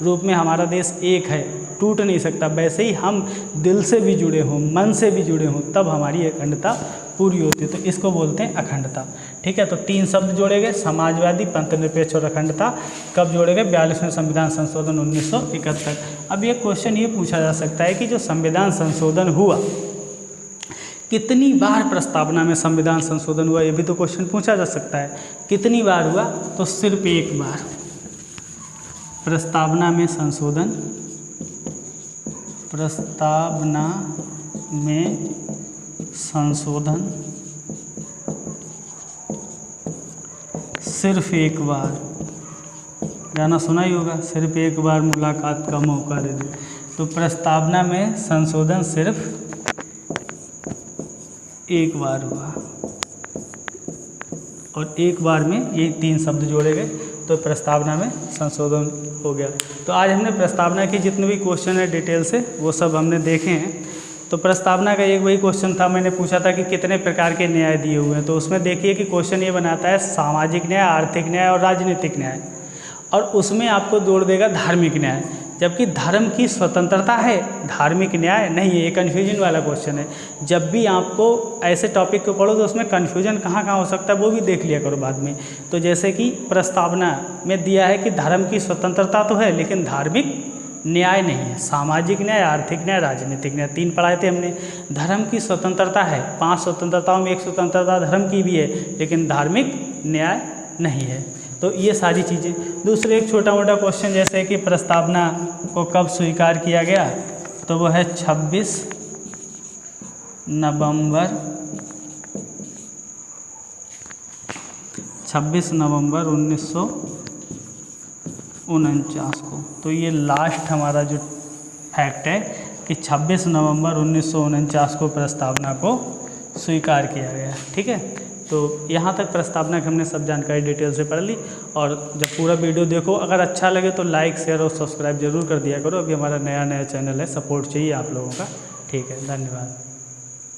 रूप में हमारा देश एक है, टूट नहीं सकता, वैसे ही हम दिल से भी जुड़े हों, मन से भी जुड़े हों, तब हमारी अखंडता पूरी होती है। तो इसको बोलते हैं अखंडता। ठीक है, तो 3 शब्द जोड़े गए, समाजवादी, पंथ निरपेक्ष और अखंडता। कब जोड़े गए? 42वें संविधान संशोधन 1971। अब ये क्वेश्चन ये पूछा जा सकता है कि जो संविधान संशोधन हुआ, कितनी बार प्रस्तावना में संविधान संशोधन हुआ? ये भी तो क्वेश्चन पूछा जा सकता है। कितनी बार हुआ? तो सिर्फ एक बार। प्रस्तावना में संशोधन, प्रस्तावना में संशोधन सिर्फ एक बार। गाना सुना ही होगा, सिर्फ एक बार मुलाकात का मौका दे दे। तो प्रस्तावना में संशोधन सिर्फ एक बार हुआ, और एक बार में ये 3 शब्द जोड़े गए, तो प्रस्तावना में संशोधन हो गया। तो आज हमने प्रस्तावना की जितने भी क्वेश्चन है डिटेल से, वो सब हमने देखे हैं। तो प्रस्तावना का एक वही क्वेश्चन था, मैंने पूछा था कि कितने प्रकार के न्याय दिए हुए हैं। तो उसमें देखिए कि क्वेश्चन ये बनाता है सामाजिक न्याय, आर्थिक न्याय और राजनीतिक न्याय, और उसमें आपको जोड़ देगा धार्मिक न्याय। जबकि धर्म की स्वतंत्रता है, धार्मिक न्याय नहीं है। ये कन्फ्यूजन वाला क्वेश्चन है। जब भी आपको ऐसे टॉपिक को पढ़ो तो उसमें कन्फ्यूजन कहाँ कहाँ हो सकता है वो भी देख लिया करो बाद में। तो जैसे कि प्रस्तावना में दिया है कि धर्म की स्वतंत्रता तो है, लेकिन धार्मिक न्याय नहीं है। सामाजिक न्याय, आर्थिक न्याय, राजनीतिक न्याय 3 पढ़ाए थे हमने। धर्म की स्वतंत्रता है, 5 स्वतंत्रताओं में एक स्वतंत्रता धर्म की भी है, लेकिन धार्मिक न्याय नहीं है। तो ये सारी चीज़ें। दूसरे एक छोटा मोटा क्वेश्चन जैसे कि प्रस्तावना को कब स्वीकार किया गया, तो वो है 26 नवंबर 1949 को। तो ये लास्ट हमारा जो फैक्ट है कि 26 नवंबर 1949 को प्रस्तावना को स्वीकार किया गया। ठीक है, तो यहाँ तक प्रस्तावना की हमने सब जानकारी डिटेल से पढ़ ली। और जब पूरा वीडियो देखो, अगर अच्छा लगे तो लाइक, शेयर और सब्सक्राइब जरूर कर दिया करो। अभी हमारा नया चैनल है, सपोर्ट चाहिए आप लोगों का। ठीक है, धन्यवाद।